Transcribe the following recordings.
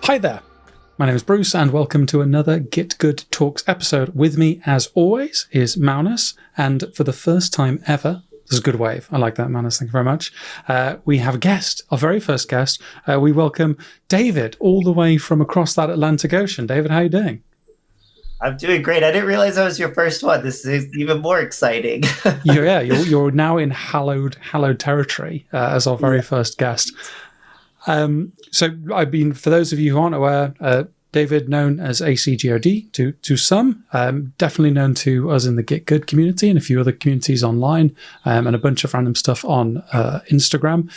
Hi there, my name is Bruce and welcome to another Get Good Talks episode. With me, as always, is Maunus, and for the first time ever, this is a good wave, I like that, Maunus, thank you very much, we have a guest, our very first guest. We welcome David, all the way from across that Atlantic Ocean. David, how are you doing? I'm doing great. I didn't realize that was your first one. This is even more exciting. You're now in hallowed territory as our very first guest. So I've been, for those of you who aren't aware, David, known as ACGOD to some, definitely known to us in the Get Good community and a few other communities online, and a bunch of random stuff on Instagram,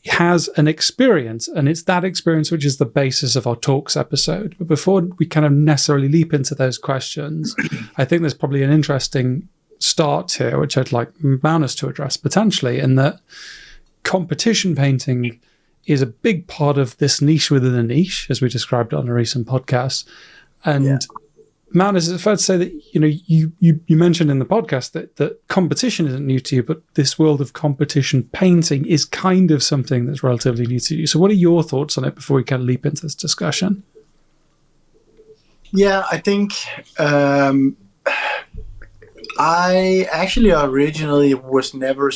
has an experience, and it's that experience which is the basis of our talks episode. But before we kind of necessarily leap into those questions, I think there's probably an interesting start here, which I'd like Maunus to address potentially, in that competition painting is a big part of this niche within a niche, as we described on a recent podcast. And Maunus, is it fair to say that you mentioned in the podcast that competition isn't new to you, but this world of competition painting is kind of something that's relatively new to you. So what are your thoughts on it before we kind of leap into this discussion? Yeah, I think I actually originally was never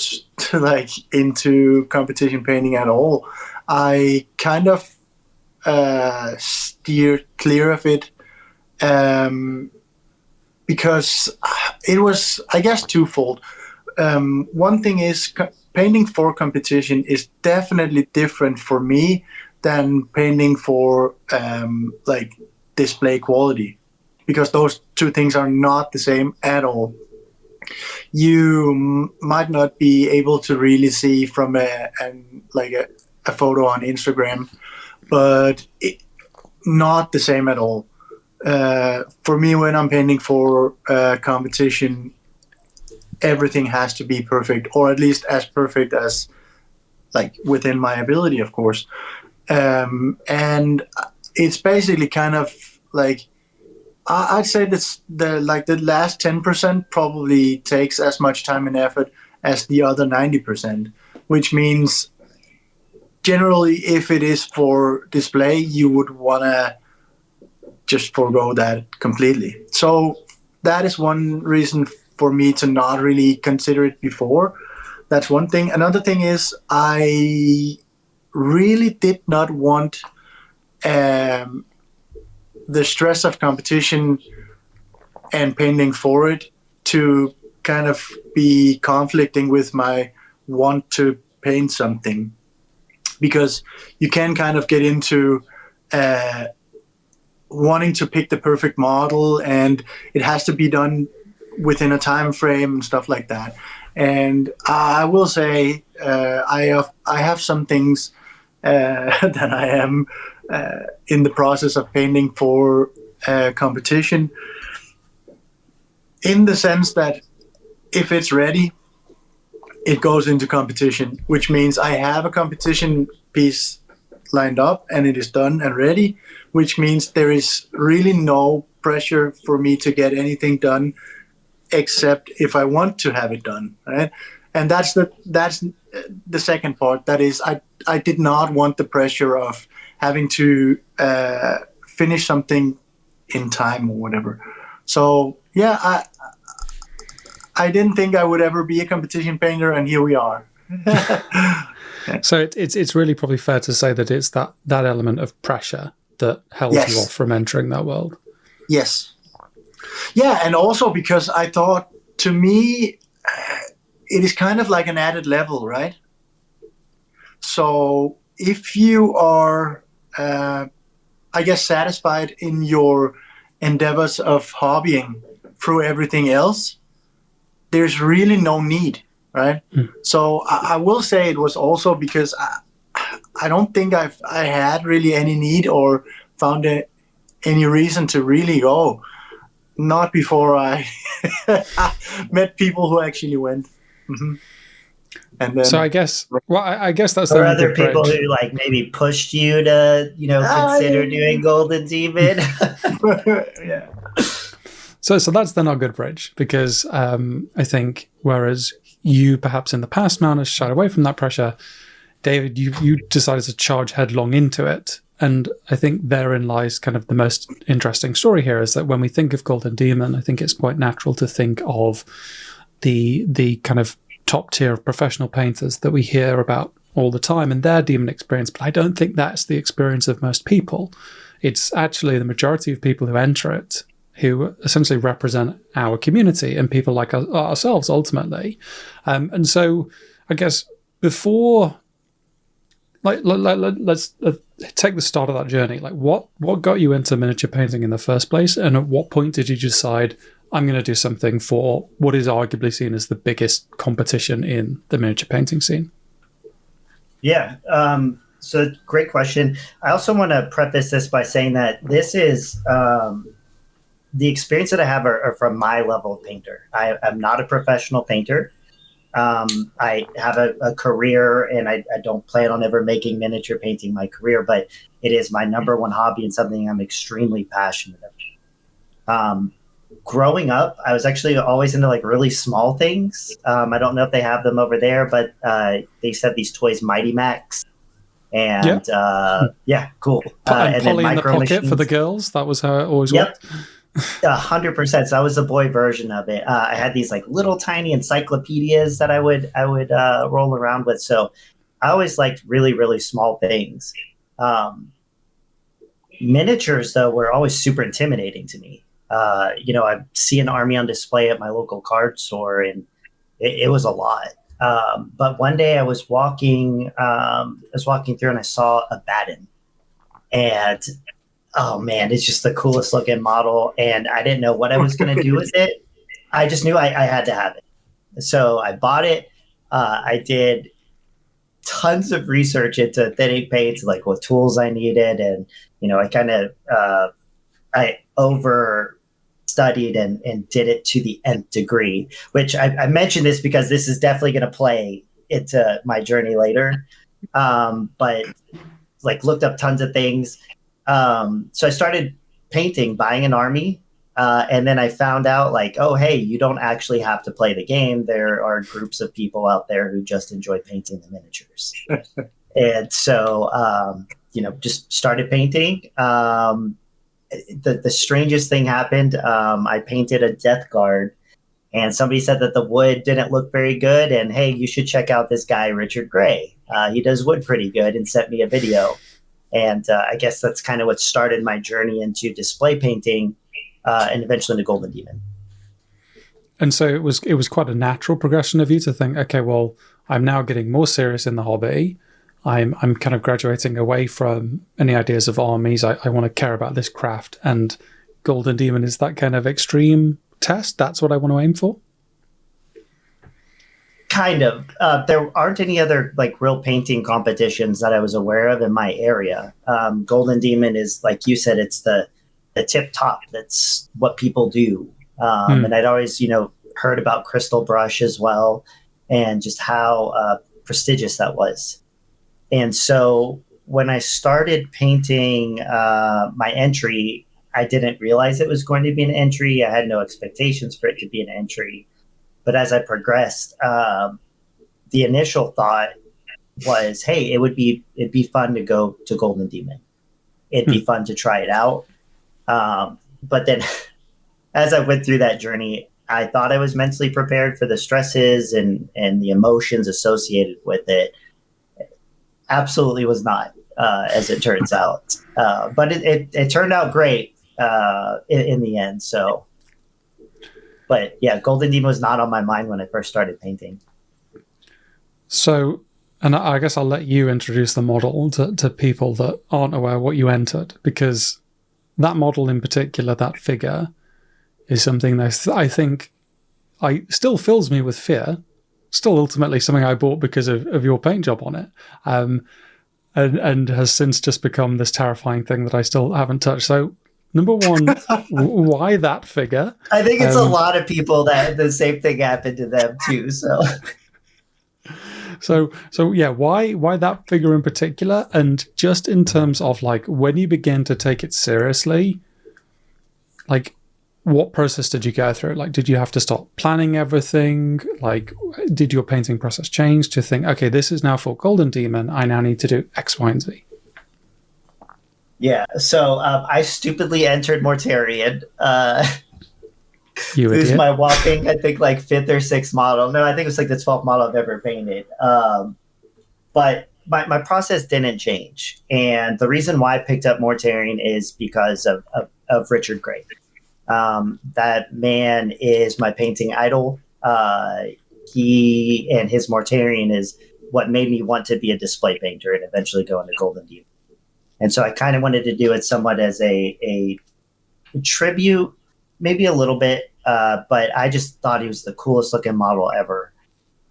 into competition painting at all. I kind of steered clear of it because it was, I guess, twofold. One thing is painting for competition is definitely different for me than painting for display quality, because those two things are not the same at all. You might not be able to really see from a photo on Instagram, but not the same at all. For me, when I'm painting for competition, everything has to be perfect, or at least as perfect as within my ability, of course. And it's basically kind of I'd say that's the last 10% probably takes as much time and effort as the other 90%, which means generally, if it is for display, you would want to just forego that completely. So that is one reason for me to not really consider it before. That's one thing. Another thing is I really did not want the stress of competition and painting for it to kind of be conflicting with my want to paint something. Because you can kind of get into wanting to pick the perfect model, and it has to be done within a time frame and stuff like that. And I will say I have some things that I am in the process of painting for competition, in the sense that if it's ready, it goes into competition, which means I have a competition piece lined up and it is done and ready, which means there is really no pressure for me to get anything done except if I want to have it done, right? And that's the second part. That is, I did not want the pressure of having to finish something in time or whatever. So yeah, I didn't think I would ever be a competition painter, and here we are. So it's really probably fair to say that it's that element of pressure that held you off from entering that world. Yes. Yeah, and also because I thought, to me, it is kind of like an added level, right? So if you are, I guess, satisfied in your endeavors of hobbying through everything else, there's really no need, right? So I will say it was also because I don't think I had really any need or found any reason to really go. Not before I met people who actually went. Mm-hmm. And then, so I guess that's or other people who maybe pushed you to consider doing Golden Demon. Yeah. So that's then our good bridge, because I think whereas you perhaps in the past, Maunus, shied away from that pressure, David, you decided to charge headlong into it. And I think therein lies kind of the most interesting story here, is that when we think of Golden Demon, I think it's quite natural to think of the kind of top tier of professional painters that we hear about all the time and their demon experience. But I don't think that's the experience of most people. It's actually the majority of people who enter it who essentially represent our community and people like ourselves ultimately. And so I guess before, let's take the start of that journey. Like what got you into miniature painting in the first place? And at what point did you decide, I'm going to do something for what is arguably seen as the biggest competition in the miniature painting scene? Yeah. So great question. I also want to preface this by saying that this is the experience that I have are from my level of painter. I'm not a professional painter. I have a career, and I don't plan on ever making miniature painting my career, but it is my number one hobby and something I'm extremely passionate about. Growing up, I was actually always into like really small things. I don't know if they have them over there, but they said these toys, Mighty Max. And yeah, cool. And Polly in the pocket machines for the girls. That was how it always worked. 100%. So I was the boy version of it. I had these like little tiny encyclopedias that I would roll around with. So I always liked really, really small things. Miniatures, though, were always super intimidating to me. I see an army on display at my local card store, and it was a lot. But one day I was walking through and I saw a Batten, and oh man, it's just the coolest looking model. And I didn't know what I was going to do with it. I just knew I had to have it. So I bought it. I did tons of research into thinning paints, like what tools I needed. And, I kind of, I over studied and did it to the nth degree, which I mentioned this because this is definitely going to play into my journey later. But like looked up tons of things. So I started painting, buying an army. And then I found out like, oh, hey, you don't actually have to play the game. There are groups of people out there who just enjoy painting the miniatures. And so, just started painting. The strangest thing happened. I painted a Death Guard, and somebody said that the wood didn't look very good. And hey, you should check out this guy, Richard Gray. He does wood pretty good, and sent me a video. And I guess that's kind of what started my journey into display painting, and eventually into Golden Demon. And so it was quite a natural progression of you to think, okay, well, I'm now getting more serious in the hobby. I'm kind of graduating away from any ideas of armies. I want to care about this craft, and Golden Demon is that kind of extreme test. That's what I want to aim for. Kind of. There aren't any other like real painting competitions that I was aware of in my area. Golden Demon is, like you said, it's the tip top. That's what people do. And I'd always, heard about Crystal Brush as well, and just how prestigious that was. And so when I started painting my entry, I didn't realize it was going to be an entry. I had no expectations for it to be an entry. But as I progressed, the initial thought was, hey, it'd be fun to go to Golden Demon. It'd be fun to try it out. But then as I went through that journey, I thought I was mentally prepared for the stresses and the emotions associated with it. Absolutely was not, as it turns out. But it turned out great in the end. So, but yeah, Golden Demon was not on my mind when I first started painting. So, and I guess I'll let you introduce the model to people that aren't aware what you entered, because that model in particular, that figure, is something that I think still fills me with fear. Still ultimately something I bought because of your paint job on it, and has since just become this terrifying thing that I still haven't touched. So, number one, why that figure? I think it's a lot of people that the same thing happened to them too. So yeah, why that figure in particular? And just in terms of like when you begin to take it seriously, like, what process did you go through? Like, did you have to start planning everything? Like, did your painting process change to think, okay, this is now for Golden Demon, I now need to do X, Y, and Z? Yeah. So I stupidly entered Mortarion. You It was idiot. my whopping, I think, like fifth or sixth model. No, I think it was like the 12th model I've ever painted. But my process didn't change. And the reason why I picked up Mortarion is because of Richard Gray. That man is my painting idol. He and his Mortarion is what made me want to be a display painter and eventually go into Golden Demon. And so I kind of wanted to do it somewhat as a tribute, maybe a little bit, but I just thought he was the coolest looking model ever.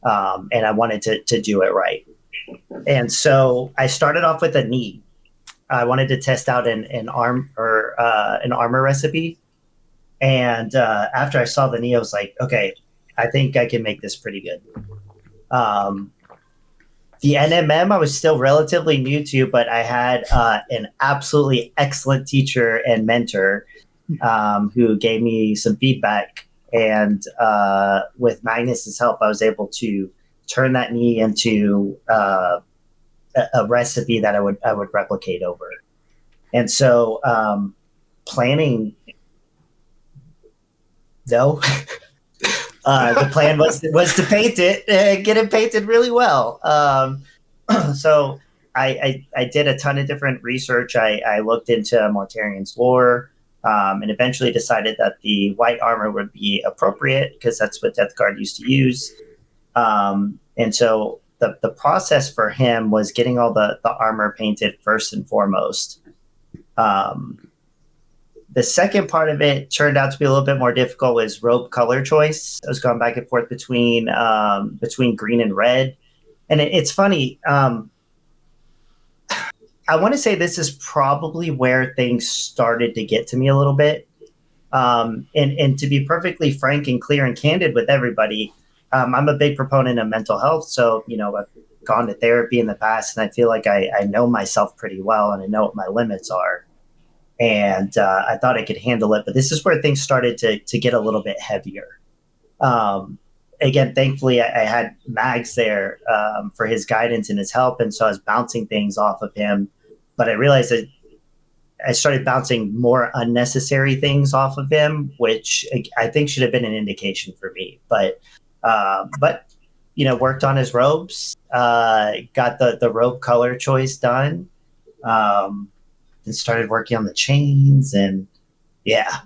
And I wanted to do it right. And so I started off with a knee. I wanted to test out an armor recipe. And after I saw the knee, I was like, okay, I think I can make this pretty good. The NMM I was still relatively new to, but I had an absolutely excellent teacher and mentor who gave me some feedback. And with Magnus's help, I was able to turn that knee into a recipe that I would replicate over. And so planning, no. The plan was to paint it and get it painted really well. So I did a ton of different research. I looked into Mortarion's lore and eventually decided that the white armor would be appropriate because that's what Death Guard used to use. And so the process for him was getting all the armor painted first and foremost. The second part of it turned out to be a little bit more difficult was robe color choice. I was going back and forth between green and red. And it's funny. I want to say this is probably where things started to get to me a little bit. And to be perfectly frank and clear and candid with everybody, I'm a big proponent of mental health. So, I've gone to therapy in the past, and I feel like I know myself pretty well, and I know what my limits are. And I thought I could handle it. But this is where things started to get a little bit heavier. Again, thankfully, I had Mags there for his guidance and his help. And so I was bouncing things off of him. But I realized that I started bouncing more unnecessary things off of him, which I think should have been an indication for me. But worked on his robes, got the robe color choice done. And started working on the chains, and yeah,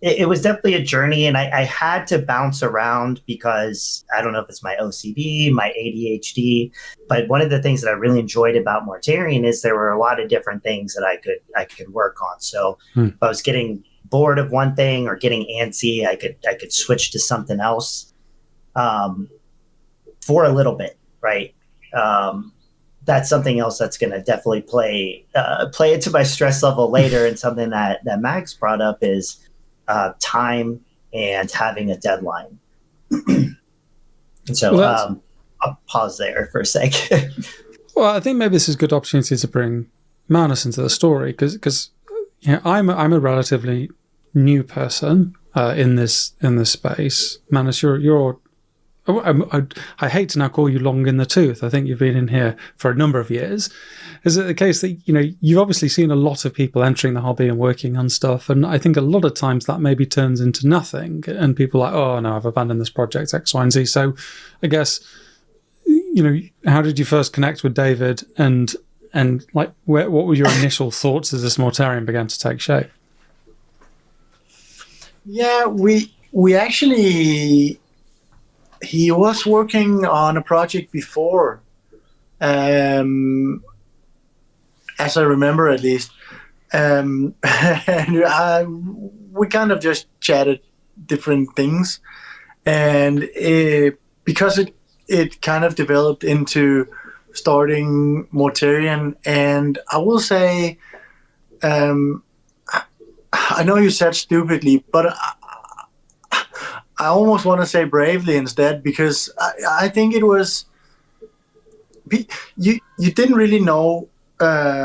it was definitely a journey, and I had to bounce around because I don't know if it's my OCD, my ADHD, but one of the things that I really enjoyed about Mortarion is there were a lot of different things that I could work on. So if I was getting bored of one thing or getting antsy, I could switch to something else for a little bit, right? That's something else that's going to definitely play into my stress level later. And something that Max brought up is time and having a deadline. So I'll pause there for a second. Well, I think maybe this is a good opportunity to bring Manus into the story because I'm a relatively new person in this space. Manus, you're I hate to now call you long in the tooth. I think you've been in here for a number of years. Is it the case that, you've obviously seen a lot of people entering the hobby and working on stuff, and I think a lot of times that maybe turns into nothing, and people are like, oh no, I've abandoned this project, X, Y, and Z. So I guess, how did you first connect with David, and like, what were your initial thoughts as this Mortarion began to take shape? Yeah, we actually... He was working on a project before, as I remember at least. And we kind of just chatted different things. And because it kind of developed into starting Mortarion. And I will say, I know you said stupidly, but I almost want to say bravely instead, because I think it was you didn't really know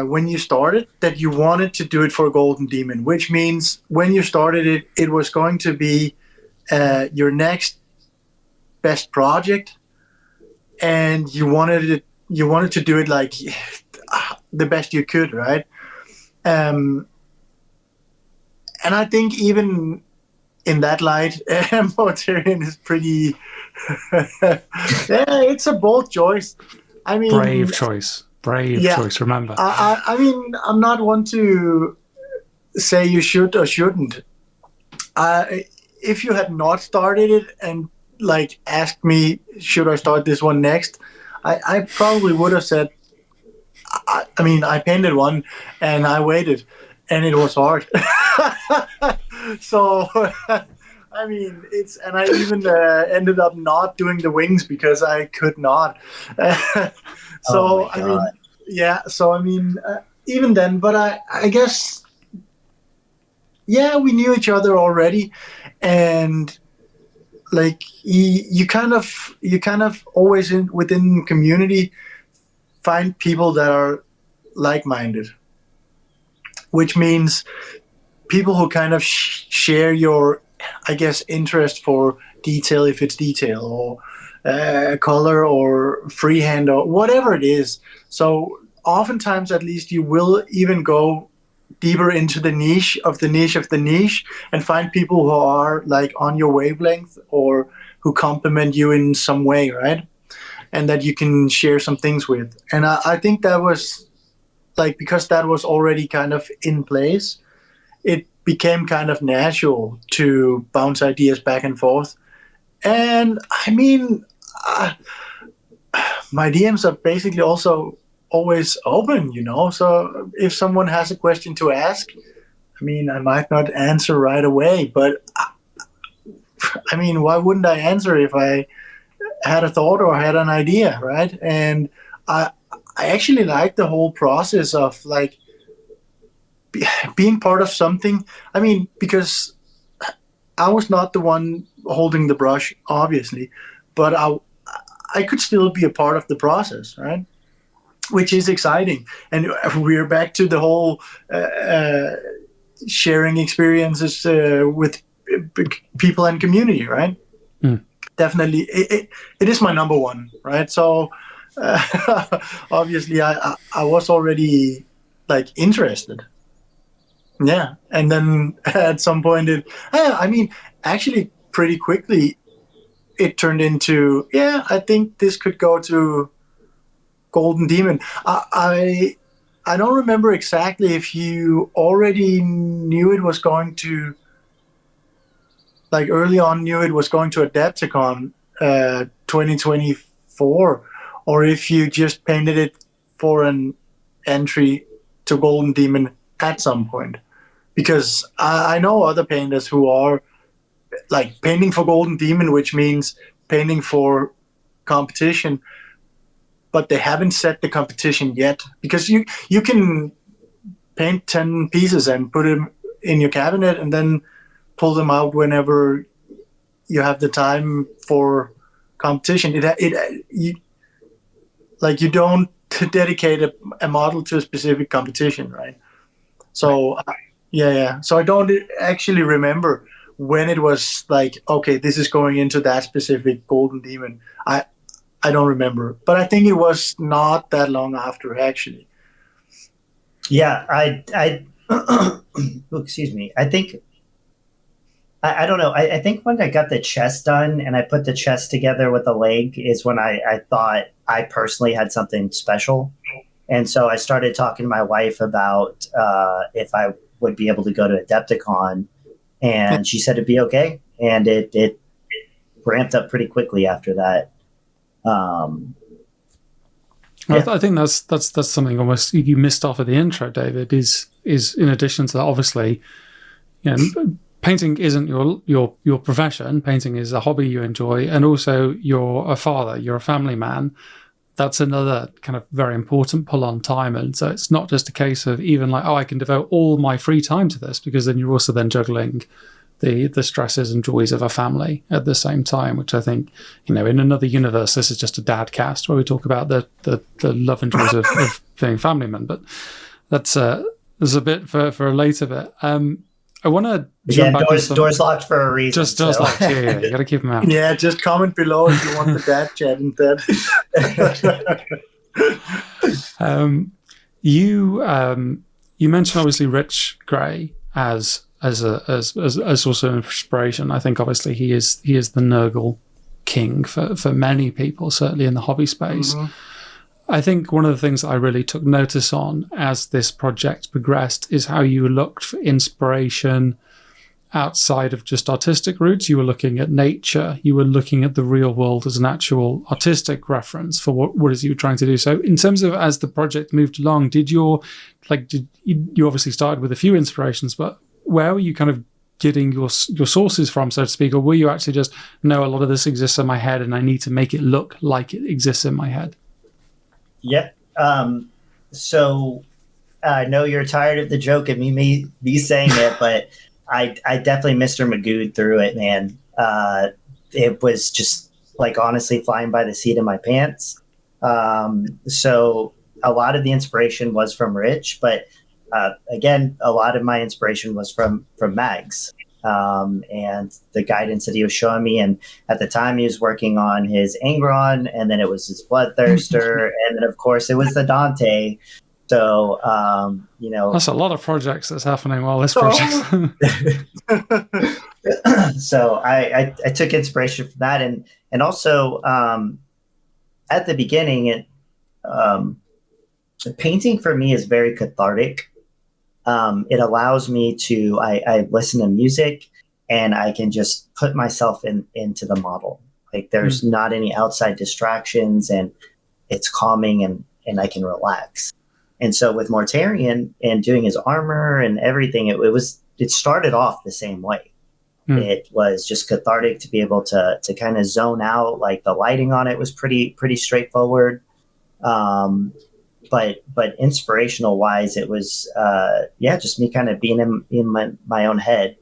when you started that you wanted to do it for Golden Demon, which means when you started it was going to be your next best project, and you wanted to do it like the best you could, right? And I think even in that light, Mortarion is pretty. Yeah, it's a bold choice. I mean, Brave choice. Remember, I mean, I'm not one to say you should or shouldn't. If you had not started it and like asked me, should I start this one next? I probably would have said. I mean, I painted one and I waited, and it was hard. So, I mean, and I even ended up not doing the wings because I could not. So, I mean, yeah. So, I mean, even then, but I guess, yeah, we knew each other already, and like you kind of always within community find people that are like-minded, which means people who kind of share your, I guess, interest for detail, if it's detail, or color, or freehand, or whatever it is. So oftentimes, at least, you will even go deeper into the niche of the niche of the niche and find people who are like on your wavelength or who complement you in some way, right? And that you can share some things with. And I think that was like, because that was already kind of in place, it became kind of natural to bounce ideas back and forth. And I mean, my DMs are basically also always open, so if someone has a question to ask, I mean, I might not answer right away, but I mean, why wouldn't I answer if I had a thought or had an idea, right? And I actually like the whole process of like being part of something. I mean, because I was not the one holding the brush, obviously, but I could still be a part of the process, right? Which is exciting. And we're back to the whole sharing experiences with people and community, right? Definitely, it is my number one, right? So obviously, I was already like interested, yeah. And then at some point, I mean, actually, pretty quickly, it turned into, yeah, I think this could go to Golden Demon. I don't remember exactly if you already knew it was going to. Like early on, knew it was going to Adepticon 2024, or if you just painted it for an entry to Golden Demon at some point. Because I know other painters who are like painting for Golden Demon, which means painting for competition, but they haven't set the competition yet. Because you can paint 10 pieces and put them in your cabinet and then pull them out whenever you have the time for competition. You don't dedicate a model to a specific competition, right? So yeah. So I don't actually remember when it was like, okay, this is going into that specific Golden Demon. I don't remember, but I think it was not that long after, actually. Yeah, I excuse me. I think I don't know. I think when I got the chest done and I put the chest together with the leg is when I thought I personally had something special. And so I started talking to my wife about if I would be able to go to Adepticon, and she said it'd be okay. And it ramped up pretty quickly after that. Yeah. I think that's something almost you missed off at the intro, David, is in addition to that, obviously, painting isn't your profession. Painting is a hobby you enjoy, and also you're a father, you're a family man. That's another kind of very important pull on time. And so it's not just a case of even like, I can devote all my free time to this, because then you're also then juggling the stresses and joys of a family at the same time, which I think, in another universe, this is just a dad cast where we talk about the love and joys of being family men. But that's there's a bit for a later bit. I want to jump back. Doors locked for a reason. Just doors locked. Yeah. You got to keep them out. Yeah, just comment below if you want the dad chat instead. you mentioned obviously Rich Gray as a source of inspiration. I think obviously he is the Nurgle king for many people, certainly in the hobby space. Mm-hmm. I think one of the things that I really took notice on as this project progressed is how you looked for inspiration outside of just artistic roots. You were looking at nature. You were looking at the real world as an actual artistic reference for what it is you were trying to do. So in terms of as the project moved along, did you obviously started with a few inspirations, but where were you kind of getting your sources from, so to speak, or were you actually just, no, a lot of this exists in my head and I need to make it look like it exists in my head? Yeah. So I know you're tired of the joke of me saying it, but I definitely Mr. Magoo through it, man. It was just like honestly flying by the seat of my pants. So a lot of the inspiration was from Rich, but again, a lot of my inspiration was from Mags and the guidance that he was showing me. And at the time, he was working on his Angron, and then it was his Bloodthirster, and then of course it was the Dante. So that's a lot of projects that's happening while this project. So I took inspiration from that, and also at the beginning, painting for me is very cathartic. It allows me to I listen to music and I can just put myself into the model. Like there's not any outside distractions, and it's calming and I can relax. And so with Mortarion and doing his armor and everything, it started off the same way. It was just cathartic to be able to kind of zone out. Like the lighting on it was pretty straightforward. But inspirational wise, it was just me kind of being in my own head.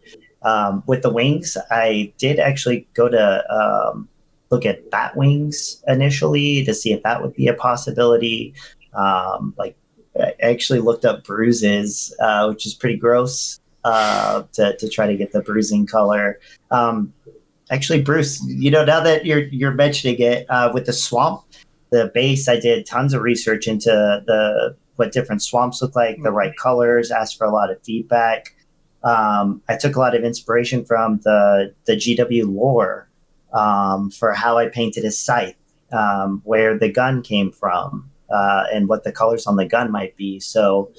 With the wings, I did actually go to look at bat wings initially to see if that would be a possibility. I actually looked up bruises, which is pretty gross, to try to get the bruising color. Actually, Bruce, now that you're mentioning it, with the swamp, the base, I did tons of research into what different swamps look like, the right colors, asked for a lot of feedback. I took a lot of inspiration from the GW lore for how I painted his scythe, where the gun came from. And what the colors on the gun might be. So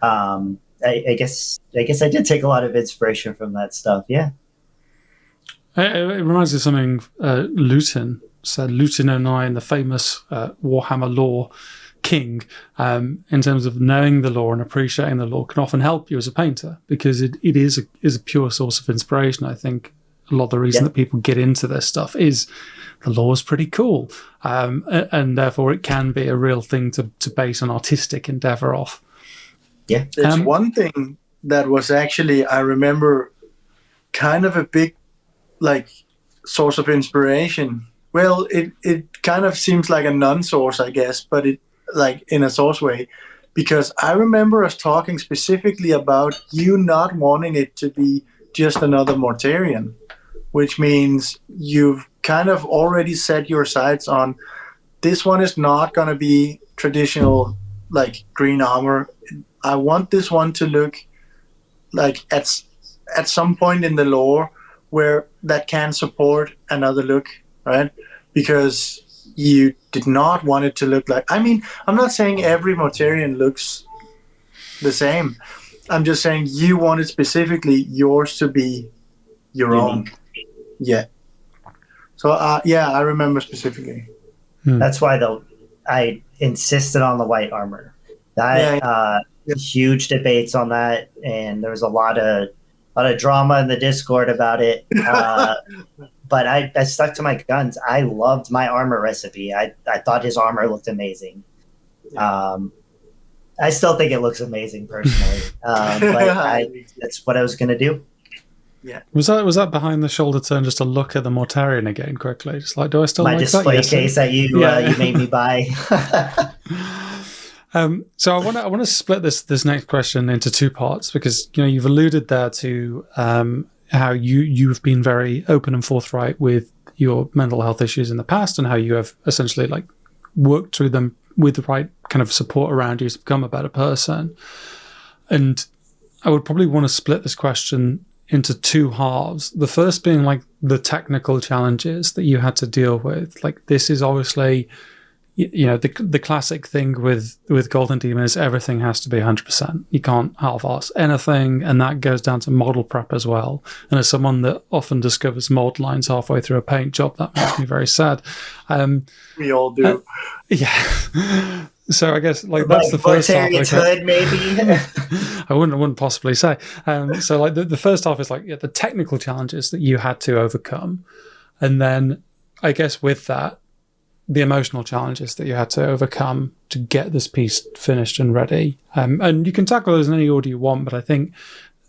I guess I did take a lot of inspiration from that stuff. Yeah. It reminds me of something Luton said. Luton 09, the famous Warhammer lore king, in terms of knowing the lore and appreciating the lore, can often help you as a painter, because it is a pure source of inspiration. I think a lot of the reason that people get into this stuff is the lore is pretty cool, and therefore it can be a real thing to base an artistic endeavor off. Yeah, it's one thing that was actually, I remember, kind of a big source of inspiration. Well, it kind of seems like a non-source, I guess, but it in a source way, because I remember us talking specifically about you not wanting it to be just another Mortarion, which means you've kind of already set your sights on, this one is not going to be traditional green armor. I want this one to look like at some point in the lore where that can support another look, right? Because you did not want it to look like, I'm not saying every Mortarion looks the same. I'm just saying you wanted specifically yours to be your own. Yeah. So I remember specifically. That's why I insisted on the white armor. Huge debates on that, and there was a lot of drama in the Discord about it. But I stuck to my guns. I loved my armor recipe. I thought his armor looked amazing. I still think it looks amazing personally, but that's what I was going to do. Yeah. Was that behind the shoulder turn just to look at the Mortarion again quickly? Just do I still like that? My display case that you made me buy. So I want to split this next question into two parts, because you've alluded there to how you've been very open and forthright with your mental health issues in the past, and how you have essentially worked through them with the right kind of support around you to become a better person. And I would probably want to split this question into two halves. The first being like the technical challenges that you had to deal with. Like, this is obviously, you know, the classic thing with Golden Demon is everything has to be 100%. You can't half-ass anything, and that goes down to model prep as well. And as someone that often discovers mold lines halfway through a paint job, that makes me very sad. We all do. Yeah. So I guess like that's the first half. Hood, maybe. I wouldn't possibly say. So like the first half is like the technical challenges that you had to overcome, and then I guess with that, the emotional challenges that you had to overcome to get this piece finished and ready. And you can tackle those in any order you want, but I think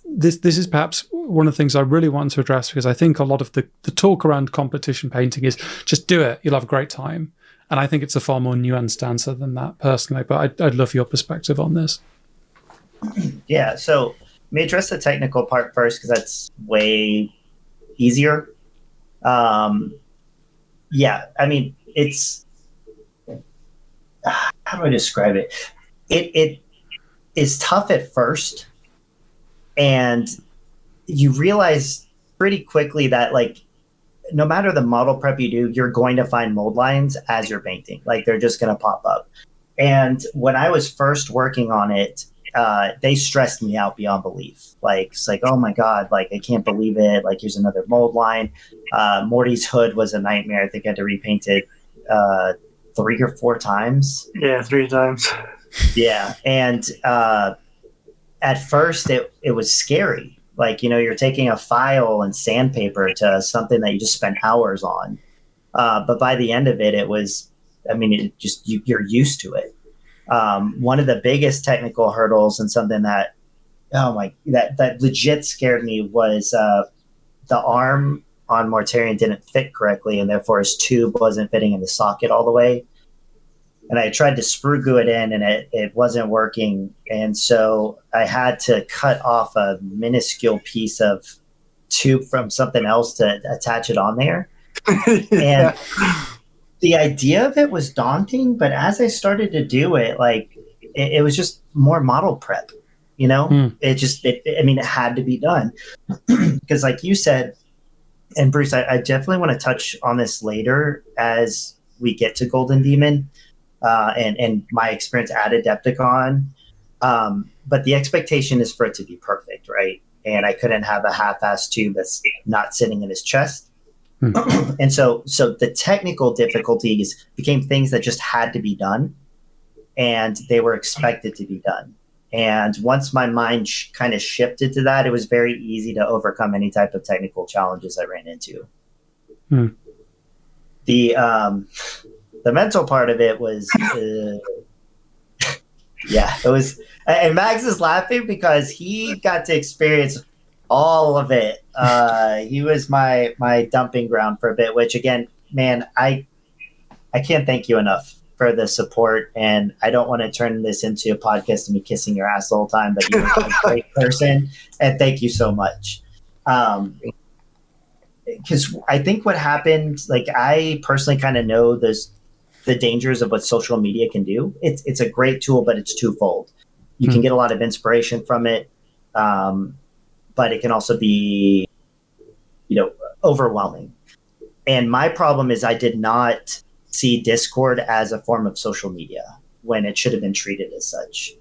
this is perhaps one of the things I really want to address, because I think a lot of the talk around competition painting is just do it, you'll have a great time. And I think it's a far more nuanced answer than that personally, but I'd love your perspective on this. Yeah, so let me address the technical part first, because that's way easier. Yeah, I mean, it's, how do I describe it? It is tough at first, and you realize pretty quickly that, like, no matter the model prep you do, you're going to find mold lines as you're painting. Like, they're just going to pop up. And when I was first working on it, they stressed me out beyond belief. Like, it's like, oh my God, like, I can't believe it. Like, here's another mold line. Morty's hood was a nightmare. I think I had to repaint it 3 or 4 times. Yeah, 3 times. Yeah. And at first it was scary. Like, you know, you're taking a file and sandpaper to something that you just spent hours on. But by the end of it, it was, I mean, it just, you're used to it. One of the biggest technical hurdles, and something that, that legit scared me, was the arm on Mortarion didn't fit correctly, and therefore his tube wasn't fitting in the socket all the way. And I tried to sprue glue it in, and it wasn't working. And so I had to cut off a minuscule piece of tube from something else to attach it on there. And the idea of it was daunting, but as I started to do it, like, it was just more model prep, you know? It had to be done. Because like you said, and Bruce, I definitely want to touch on this later as we get to Golden Demon. And my experience at Adepticon. But the expectation is for it to be perfect, right? And I couldn't have a half-assed tube that's not sitting in his chest. And so the technical difficulties became things that just had to be done, and they were expected to be done. And once my mind kind of shifted to that, it was very easy to overcome any type of technical challenges I ran into. The mental part of it was, yeah, it was, and Max is laughing because he got to experience all of it. He was my dumping ground for a bit, which, again, man, I can't thank you enough for the support, and I don't want to turn this into a podcast and me kissing your ass the whole time, but you're a great person, and thank you so much. Because I think what happened, like, I personally kind of know the dangers of what social media can do. It's a great tool, but it's twofold. You can get a lot of inspiration from it, but it can also be, you know, overwhelming. And my problem is I did not see Discord as a form of social media when it should have been treated as such.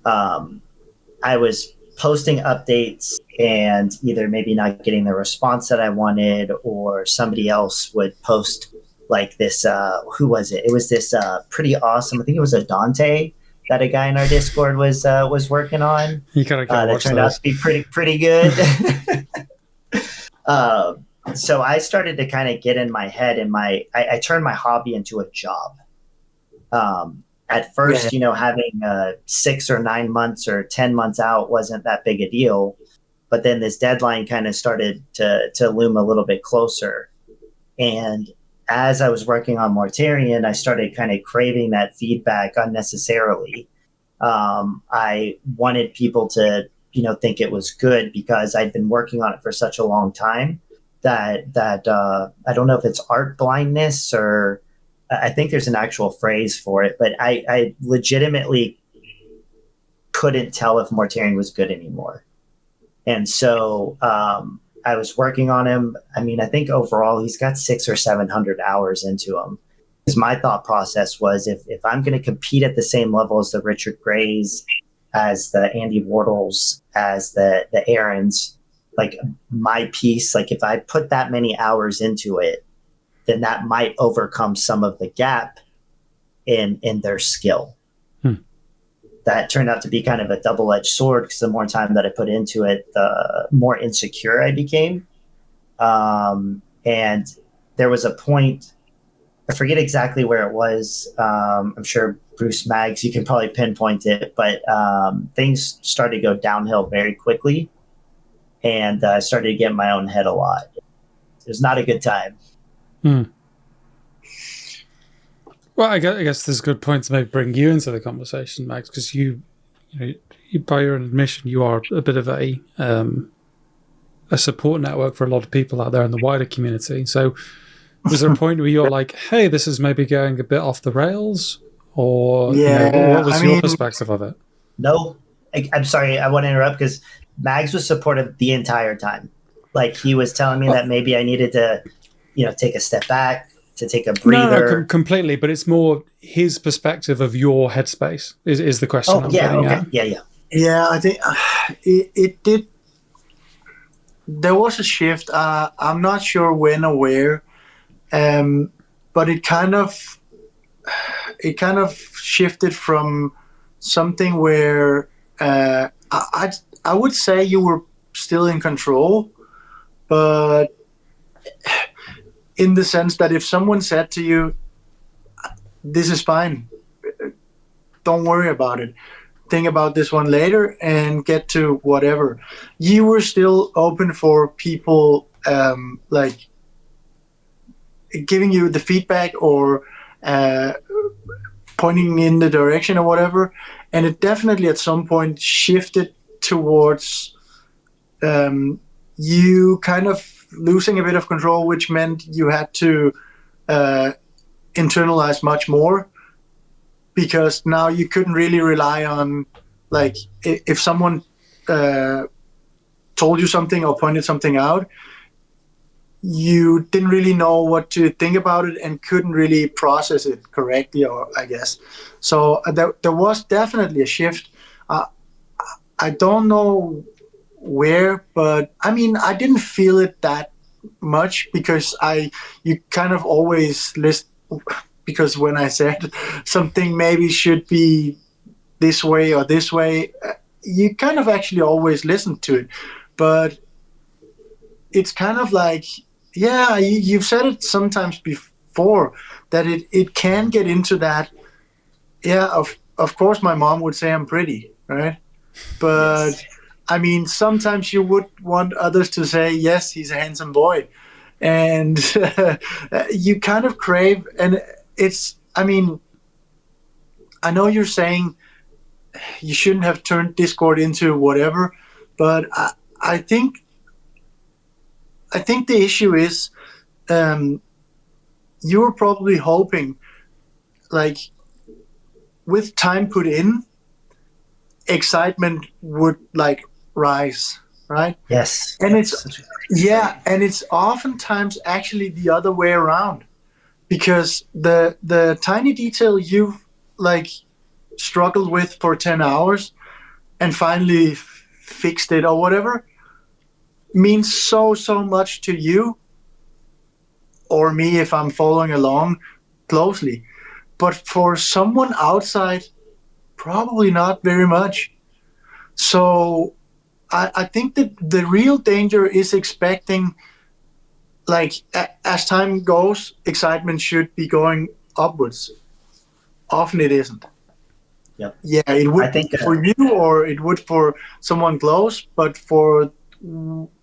I was posting updates and either maybe not getting the response that I wanted, or somebody else would post like this, who was it? It was this pretty awesome, I think it was a Dante that a guy in our Discord was working on. You gotta that turned out to be pretty good. So I started to kind of get in my head, and I turned my hobby into a job. At first, you know, having 6 or 9 months or 10 months out wasn't that big a deal, but then this deadline kind of started to loom a little bit closer. And as I was working on Mortarion, I started kind of craving that feedback unnecessarily. I wanted people to, you know, think it was good, because I'd been working on it for such a long time that I don't know if it's art blindness, or I think there's an actual phrase for it, but I legitimately couldn't tell if Mortarion was good anymore. And so I was working on him. I mean, I think overall he's got 600 or 700 hours into him. Because my thought process was if I'm going to compete at the same level as the Richard Grays, as the Andy Wardles, as the Aarons, like my piece, like if I put that many hours into it, then that might overcome some of the gap in their skill. That turned out to be kind of a double-edged sword, because the more time that I put into it, the more insecure I became. And there was a point, I forget exactly where it was. I'm sure Bruce Maggs, you can probably pinpoint it, but things started to go downhill very quickly, and I started to get in my own head a lot. It was not a good time. Well, I guess there's a good point to maybe bring you into the conversation, Max, because you by your own admission, you are a bit of a support network for a lot of people out there in the wider community. So was there a point where you're like, hey, this is maybe going a bit off the rails? Or what was your perspective of it? No, I'm sorry, I want to interrupt, because Mags was supportive the entire time. Like, he was telling me that maybe I needed to, take a step back, to take a breather. No, completely. But it's more his perspective of your headspace is the question. Oh, yeah, okay. Yeah, I think it did. There was a shift. I'm not sure when or where, but it kind of shifted from something where I would say you were still in control, but in the sense that if someone said to you, "This is fine, don't worry about it, think about this one later and get to whatever," you were still open for people like giving you the feedback or pointing in the direction or whatever. And it definitely at some point shifted towards you kind of losing a bit of control, which meant you had to internalize much more, because now you couldn't really rely on, like, if someone told you something or pointed something out, you didn't really know what to think about it and couldn't really process it correctly, or I guess. So there was definitely a shift. I don't know where, but I mean, I didn't feel it that much, because you kind of always list, because when I said something maybe should be this way or this way, you kind of actually always listen to it. But it's kind of like, yeah, you've said it sometimes before, that it can get into that. Yeah, of course my mom would say I'm pretty, right? But yes. I mean, sometimes you would want others to say, yes, he's a handsome boy. And you kind of crave, and I mean, I know you're saying you shouldn't have turned Discord into whatever, but I think the issue is you're probably hoping, like, with time put in, excitement would like rise, right? Yes. And it's oftentimes actually the other way around, because the tiny detail you've like struggled with for 10 hours and finally fixed it or whatever means so much to you or me if I'm following along closely. But for someone outside, probably not very much. So I think that the real danger is expecting, like, as time goes, excitement should be going upwards. Often it isn't. Yep. Yeah, it would for you, or it would for someone close, but for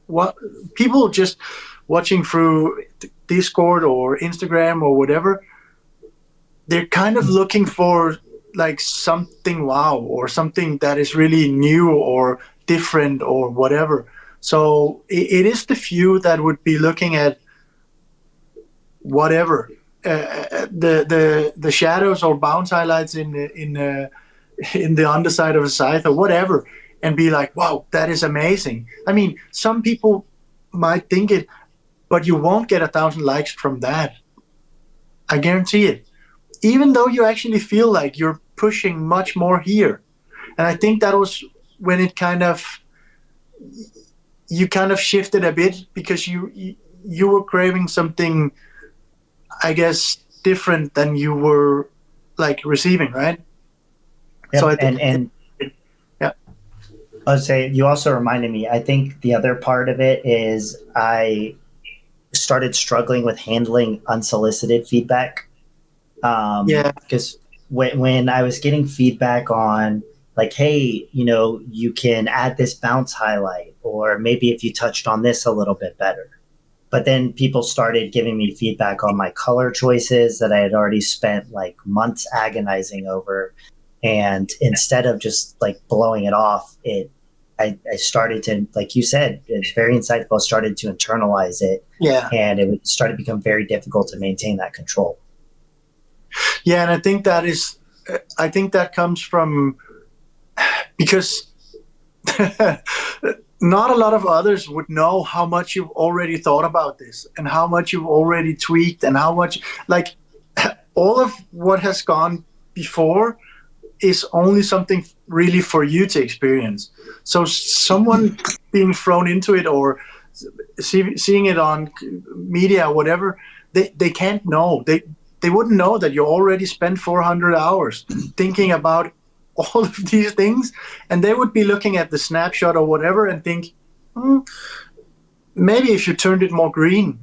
what people just watching through Discord or Instagram or whatever, they're kind of looking for like something wow, or something that is really new or different or whatever. So it is the few that would be looking at whatever the shadows or bounce highlights in in the underside of a scythe or whatever, and be like, wow, that is amazing. I mean, some people might think it, but you won't get 1,000 likes from that. I guarantee it. Even though you actually feel like you're pushing much more here. And I think that was when it you kind of shifted a bit, because you were craving something, I guess, different than you were like receiving, right? Yep. So I think, and yeah. I would say you also reminded me, I think the other part of it is I started struggling with handling unsolicited feedback. Because when I was getting feedback on like, hey, you can add this bounce highlight, or maybe if you touched on this a little bit better. But then people started giving me feedback on my color choices that I had already spent like months agonizing over. And instead of just like blowing it off, I started to, like you said, it's very insightful. I started to internalize it. Yeah. And it started to become very difficult to maintain that control. Yeah. And I think that comes from, because not a lot of others would know how much you've already thought about this, and how much you've already tweaked, and how much, like, all of what has gone before is only something really for you to experience. So someone being thrown into it, or seeing it on media or whatever, they can't know. They wouldn't know that you already spent 400 hours thinking about all of these things, and they would be looking at the snapshot or whatever and think, maybe if you turned it more green.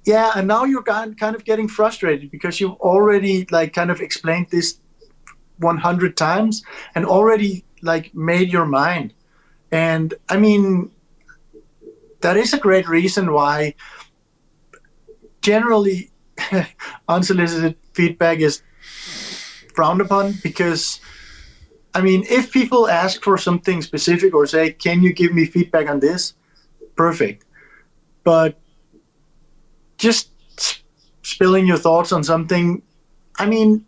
Yeah, and now you're kind of getting frustrated because you've already like kind of explained this 100 times and already like made your mind. And I mean, that is a great reason why generally unsolicited feedback is frowned upon, because I mean, if people ask for something specific or say, can you give me feedback on this? Perfect. But just spilling your thoughts on something, I mean,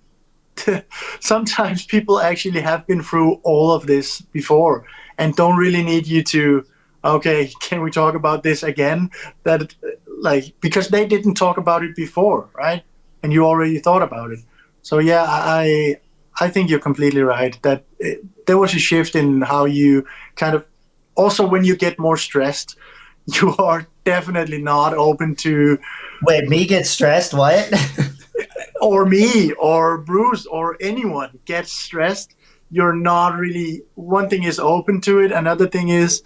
sometimes people actually have been through all of this before and don't really need you to, okay, can we talk about this again? That, like, because they didn't talk about it before, right? And you already thought about it. So yeah, I think you're completely right that there was a shift in how you kind of, also when you get more stressed, you are definitely not open to. Wait, me get stressed? What? Or me, or Bruce, or anyone gets stressed. You're not really. One thing is open to it. Another thing is,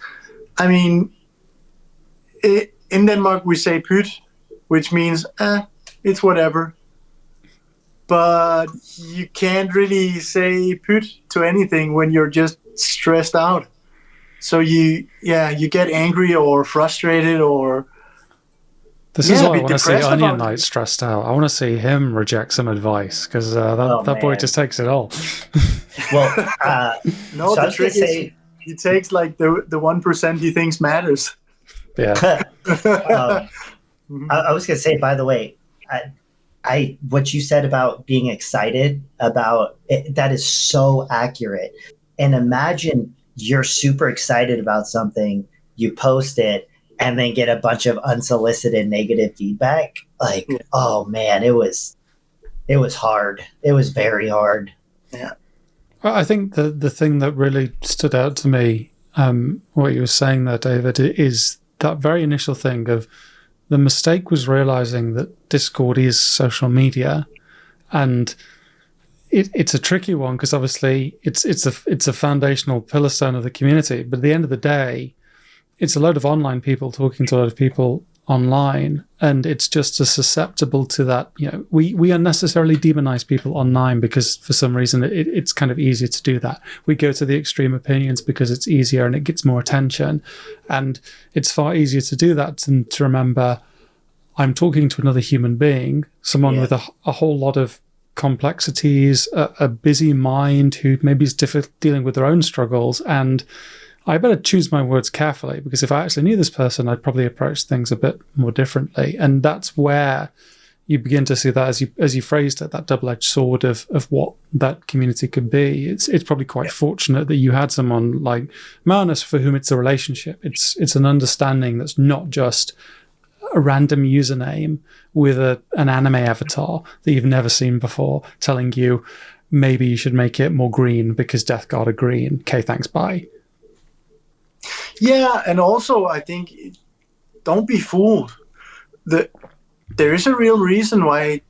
I mean, in Denmark we say pyt, which means it's whatever. But you can't really say pyt to anything when you're just stressed out. So you get angry or frustrated or. This is why I want to see Onion Knight stressed out. I want to see him reject some advice, because that boy just takes it all. Well, no, the trick is he takes like the 1% he thinks matters. Yeah. I was going to say, by the way, what you said about being excited about it, that is so accurate. And imagine you're super excited about something, you post it, and then get a bunch of unsolicited negative feedback. Like, oh man, it was hard. It was very hard. Yeah. Well, I think the thing that really stood out to me, what you were saying there, David, is that very initial thing of the mistake was realizing that Discord is social media, and it's a tricky one because obviously it's a foundational pillar stone of the community. But at the end of the day, it's a load of online people talking to a lot of people online, and it's just as susceptible to that. You know, we unnecessarily demonize people online because for some reason it's kind of easier to do that. We go to the extreme opinions because it's easier and it gets more attention, and it's far easier to do that than to remember I'm talking to another human being, someone with a whole lot of complexities, a busy mind who maybe is dealing with their own struggles, and I better choose my words carefully, because if I actually knew this person, I'd probably approach things a bit more differently. And that's where you begin to see that, as you phrased it, that double-edged sword of what that community could be. It's probably quite fortunate that you had someone like Manus for whom it's a relationship. It's an understanding that's not just a random username with an anime avatar that you've never seen before telling you maybe you should make it more green because Death Guard are green. Okay, thanks, bye. Yeah, and also I think don't be fooled. There is a real reason why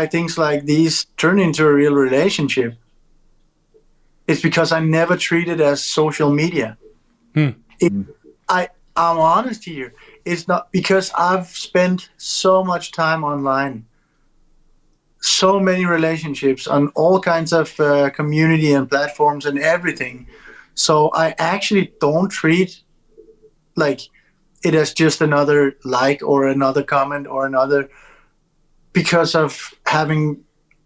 things like these turn into a real relationship. It's because I never treat it as social media. I'm honest here. It's not because I've spent so much time online, so many relationships on all kinds of community and platforms and everything. So I actually don't treat like it as just another like or another comment or another, because of having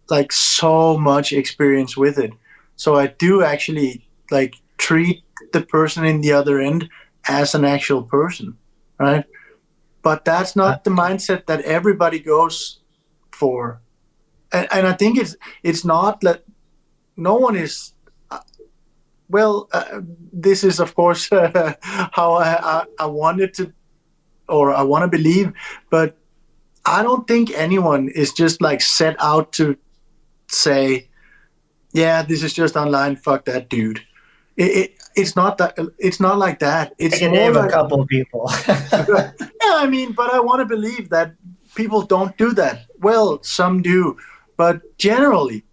like so much experience with it. So I do actually like treat the person in the other end as an actual person, right? But that's not the mindset that everybody goes for. And I think it's not that no one is, this is of course how I wanted to, or I want to believe, but I don't think anyone is just like set out to say, yeah, this is just online, fuck that dude. It's not that. It's not like that. It's I can more name like, a couple of people. yeah, I mean, but I want to believe that people don't do that. Well, some do, but generally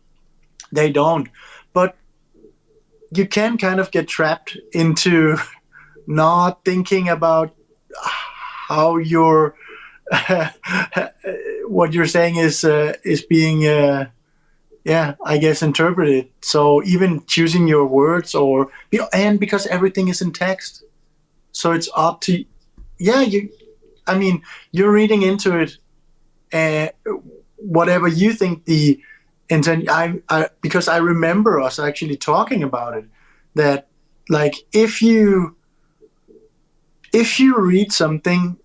they don't. But you can kind of get trapped into not thinking about how you're what you're saying is being I guess interpreted. So even choosing your words, and because everything is in text, so it's up to you're reading into it whatever you think the intent. I because I remember us actually talking about it, that like if you read something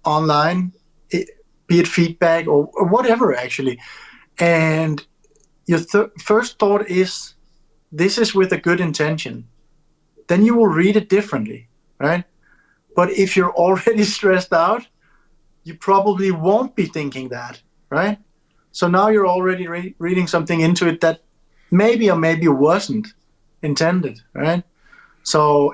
online, be it feedback or whatever actually, and your first thought is this is with a good intention, then you will read it differently, right? But if you're already stressed out, you probably won't be thinking that, right? So now you're already reading something into it that maybe or maybe wasn't intended, right? So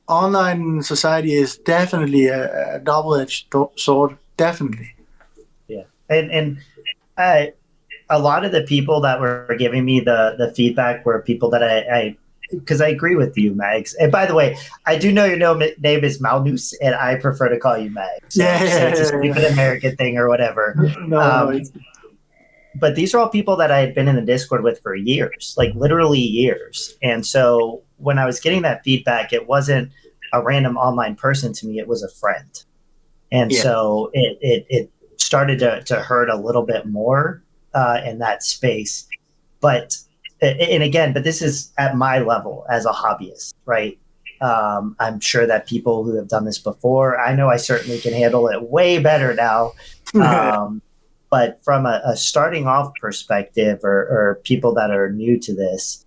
online society is definitely a double-edged sword, definitely. Yeah, and a lot of the people that were giving me the feedback were people that I because I agree with you, Mags. And by the way, I do know your name is Malnus, and I prefer to call you Mags. So it's a stupid American thing or whatever. No. But these are all people that I had been in the Discord with for years, like literally years. And so when I was getting that feedback, it wasn't a random online person to me; it was a friend. And so it started to hurt a little bit more in that space. But this is at my level as a hobbyist, right? I'm sure that people who have done this before, I know I certainly can handle it way better now. But from a starting off perspective or people that are new to this,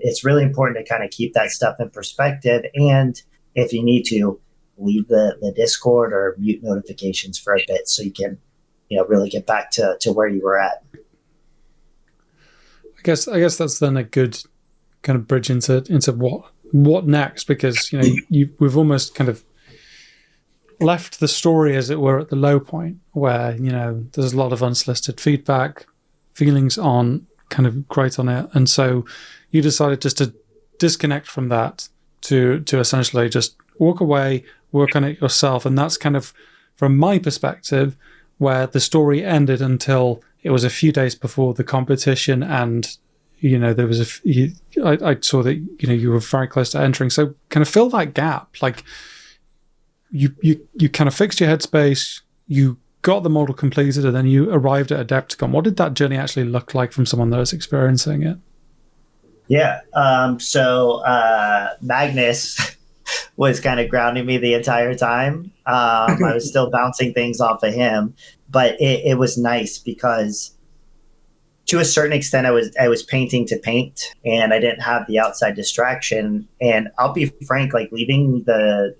it's really important to kind of keep that stuff in perspective. And if you need to, leave the Discord or mute notifications for a bit so you can, really get back to where you were at. I guess that's then a good kind of bridge into what next, because we've almost kind of left the story, as it were, at the low point where there's a lot of unsolicited feedback, feelings aren't kind of great on it, and so you decided just to disconnect from that to essentially just walk away, work on it yourself. And that's kind of, from my perspective, where the story ended until it was a few days before the competition, and there was I saw that you were very close to entering. So kind of fill that gap. Like you kind of fixed your headspace, you got the model completed, and then you arrived at Adepticon. What did that journey actually look like from someone that was experiencing it? Yeah. So Magnus was kind of grounding me the entire time. I was still bouncing things off of him, but it was nice because to a certain extent, I was painting to paint, and I didn't have the outside distraction. And I'll be frank, like leaving the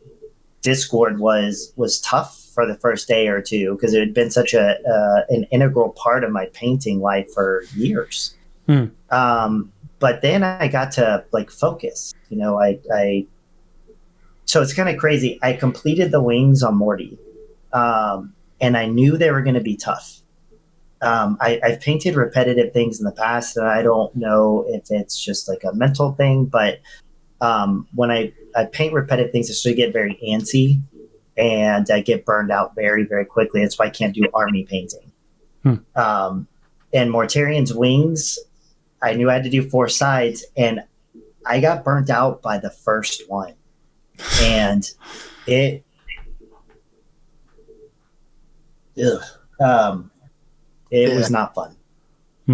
Discord was tough for the first day or two because it had been such an integral part of my painting life for years. But then I got to like focus. You know, I so it's kind of crazy. I completed the wings on Morty, and I knew they were going to be tough. I've painted repetitive things in the past, and I don't know if it's just like a mental thing, but when I paint repetitive things, I start to get very antsy, and I get burned out very, very quickly. That's why I can't do army painting. And Mortarian's wings, I knew I had to do 4 sides, and I got burnt out by the first one. And it was not fun.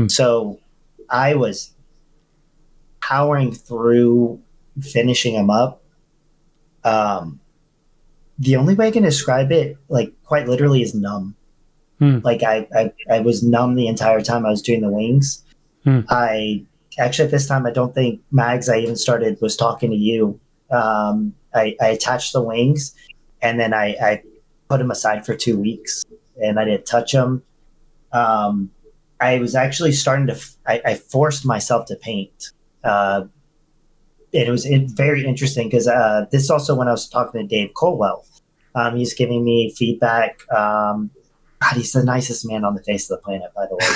So I was powering through finishing them up. The only way I can describe it, like quite literally, is numb. Like I was numb the entire time I was doing the wings. I actually at this time, I don't think Mags, I even was talking to you. I attached the wings, and then I put them aside for 2 weeks, and I didn't touch them. I was actually starting to, I forced myself to paint. It was very interesting because this is also when I was talking to Dave Colwell. He's giving me feedback. God, he's the nicest man on the face of the planet, by the way.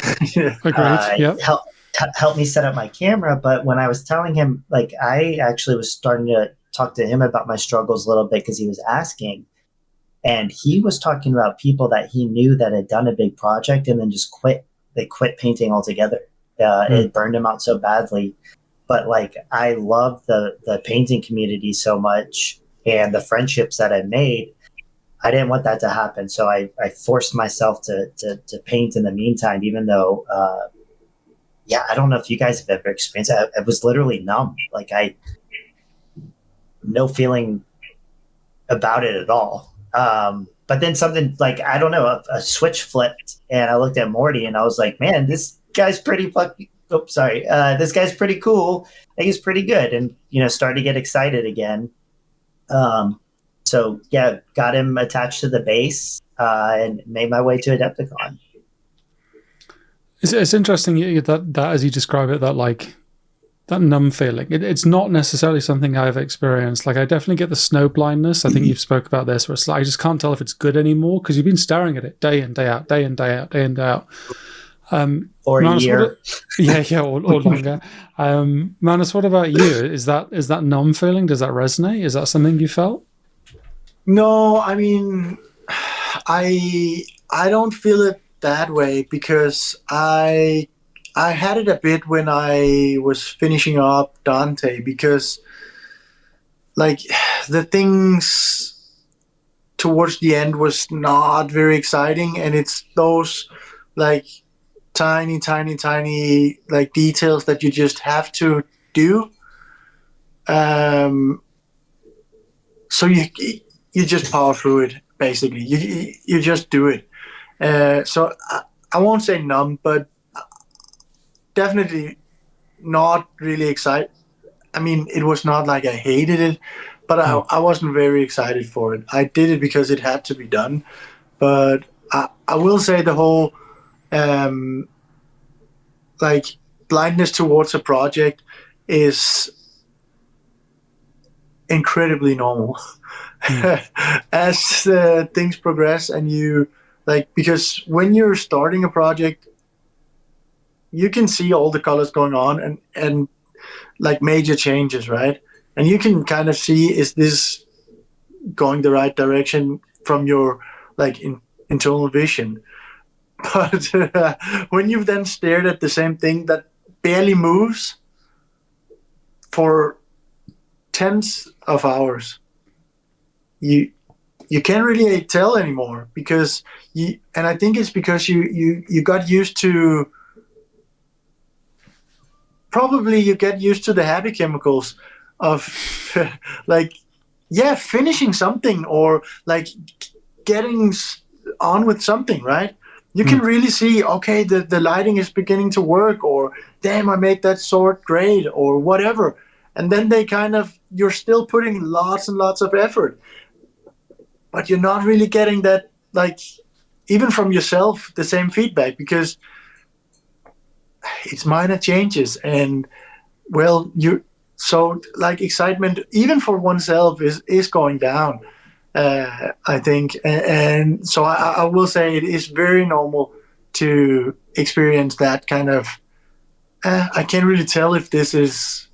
Helped me set up my camera. But when I was telling him, like, I actually was starting to talk to him about my struggles a little bit because he was asking. And he was talking about people that he knew that had done a big project and then just quit. They quit painting altogether. It burned him out so badly. But like, I love the painting community so much and the friendships that I made. I didn't want that to happen. So I forced myself to paint in the meantime, even though, I don't know if you guys have ever experienced it. I was literally numb. Like no feeling about it at all. But then something like, I don't know, a switch flipped and I looked at Morty and I was like, man, this guy's pretty this guy's pretty cool. I think he's pretty good. And, started to get excited again. So yeah, got him attached to the base, and made my way to Adepticon. It's interesting that as you describe it, that numb feeling. It's not necessarily something I've experienced. Like, I definitely get the snow blindness. I think you've spoke about this, where it's like, I just can't tell if it's good anymore because you've been staring at it day in, day out, day in, day out, day in, day out. Or Manus, a year. or longer. Manus, what about you? Is that numb feeling? Does that resonate? Is that something you felt? No, I mean, I don't feel it that way because I had it a bit when I was finishing up Dante because, like, the things towards the end was not very exciting, and it's those like tiny like details that you just have to do. So you just power through it. Basically, you just do it. So I won't say numb, but definitely not really excited. I mean, it was not like I hated it, but I wasn't very excited for it. I did it because it had to be done. But I will say the whole like blindness towards a project is incredibly normal. As things progress and you because when you're starting a project, you can see all the colors going on and like major changes, right? And you can kind of see, is this going the right direction from your internal vision? But when you've then stared at the same thing that barely moves for tens of hours, you can't really tell anymore because and I think it's because you got used to, probably you get used to the happy chemicals of like finishing something, or like getting on with something, right? You can really see, okay, the lighting is beginning to work, or damn, I made that sword great, or whatever. And then you're still putting lots and lots of effort, but you're not really getting that, like, even from yourself, the same feedback, because it's minor changes. And well, so like excitement, even for oneself, is going down. I think, and so I will say it is very normal to experience that kind of. I can't really tell if this is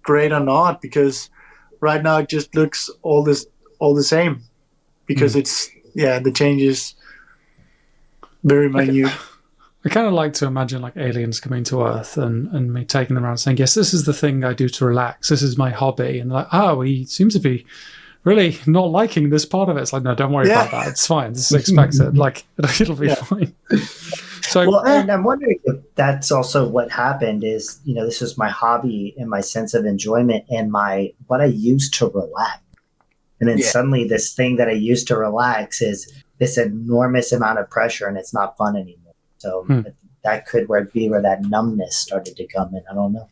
great or not, because right now it just looks all the same, because it's the changes very minute. I kind of like to imagine like aliens coming to Earth and me taking them around saying, yes, this is the thing I do to relax. This is my hobby. And like, oh, he seems to be really not liking this part of it. It's like, no, don't worry about that. It's fine. This is expected. Like, it'll be fine. So, well, and I'm wondering if that's also what happened is, this was my hobby and my sense of enjoyment and what I used to relax. And then suddenly this thing that I used to relax is this enormous amount of pressure, and it's not fun anymore. So that could be where that numbness started to come in. I don't know.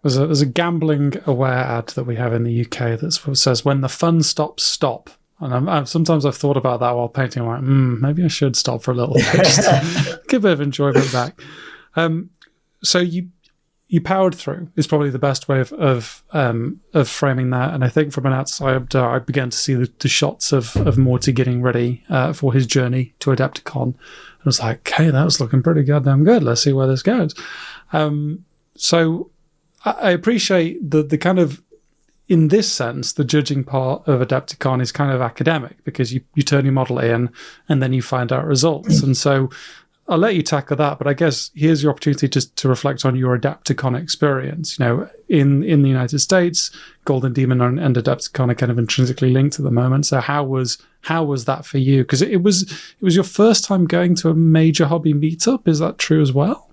There's a gambling aware ad that we have in the UK that says, when the fun stops, stop. And sometimes I've thought about that while painting. I'm like, maybe I should stop for a little bit, just to give a bit of enjoyment back. So you powered through is probably the best way of framing that. And I think from an outsider, I began to see the shots of Morty getting ready for his journey to Adepticon. I was like, okay, that was looking pretty goddamn good. Let's see where this goes. So I appreciate the kind of, in this sense, the judging part of Adepticon is kind of academic, because you turn your model in and then you find out results. And so I'll let you tackle that, but I guess here's your opportunity just to reflect on your Adepticon experience. In the United States, Golden Demon and Adepticon are kind of intrinsically linked at the moment. So how was that for you? Because it was your first time going to a major hobby meetup. Is that true as well?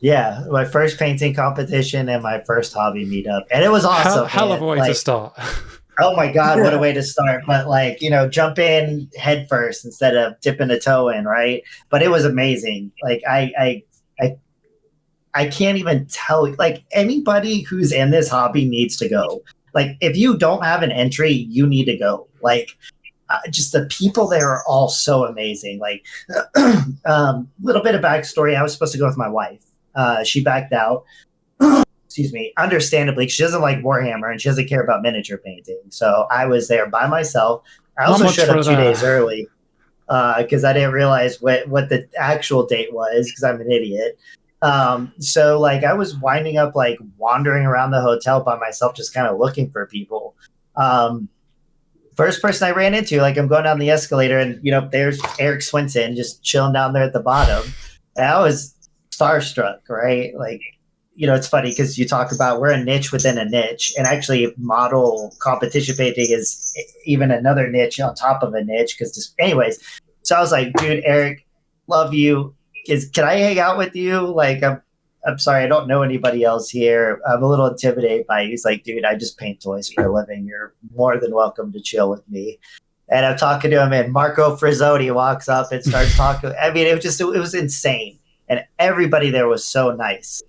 Yeah, my first painting competition and my first hobby meetup, and it was awesome. Hell of a way to start. Oh my God, what a way to start. But jump in head first instead of dipping a toe in, right? But it was amazing. Like I can't even tell, like, anybody who's in this hobby needs to go. Like, if you don't have an entry, you need to go. Like, just the people there are all so amazing. Like, little bit of backstory. I was supposed to go with my wife. She backed out. Excuse me, understandably, she doesn't like Warhammer and she doesn't care about miniature painting. So I was there by myself. I also showed up 2 days early because I didn't realize what the actual date was, because I'm an idiot. So I was winding up wandering around the hotel by myself, just kind of looking for people. First person I ran into, I'm going down the escalator and, there's Eric Swinson just chilling down there at the bottom. And I was starstruck, right? It's funny because you talk about we're a niche within a niche, and actually model competition painting is even another niche on top of a niche. Anyways, so I was like, dude, Eric, love you. Can I hang out with you? I'm sorry, I don't know anybody else here. I'm a little intimidated by you. He's like, dude, I just paint toys for a living. You're more than welcome to chill with me. And I'm talking to him, and Marco Frizzoni walks up and starts talking. I mean, it was insane. And everybody there was so nice.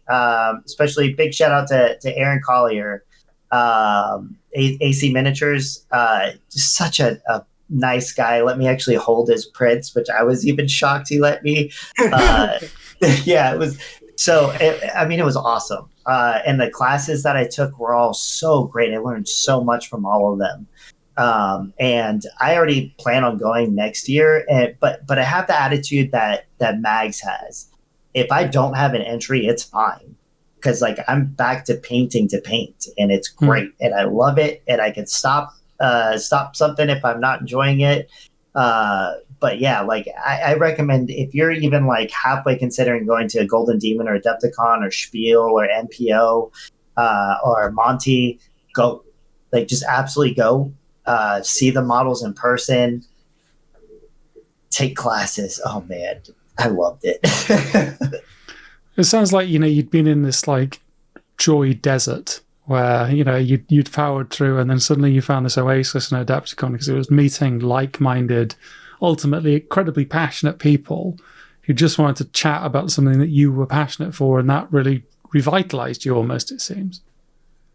Especially big shout out to Aaron Collier, AC Miniatures. Just such a nice guy. Let me actually hold his prints, which I was even shocked he let me. Yeah, it was. So, it was awesome. And the classes that I took were all so great. I learned so much from all of them. And I already plan on going next year. But I have the attitude that Mags has. If I don't have an entry, it's fine. Because I'm back to painting to paint, and it's great. And I love it. And I can stop something if I'm not enjoying it. But yeah, I recommend, if you're even halfway considering going to a Golden Demon or Adepticon or Spiel or NPO or Monty, go. Just absolutely go. See the models in person. Take classes. Oh man, I loved it. It sounds like you'd been in this joy desert where you'd powered through, and then suddenly you found this oasis in Adepticon because it was meeting like-minded, ultimately incredibly passionate people who just wanted to chat about something that you were passionate for, and that really revitalized you almost, it seems.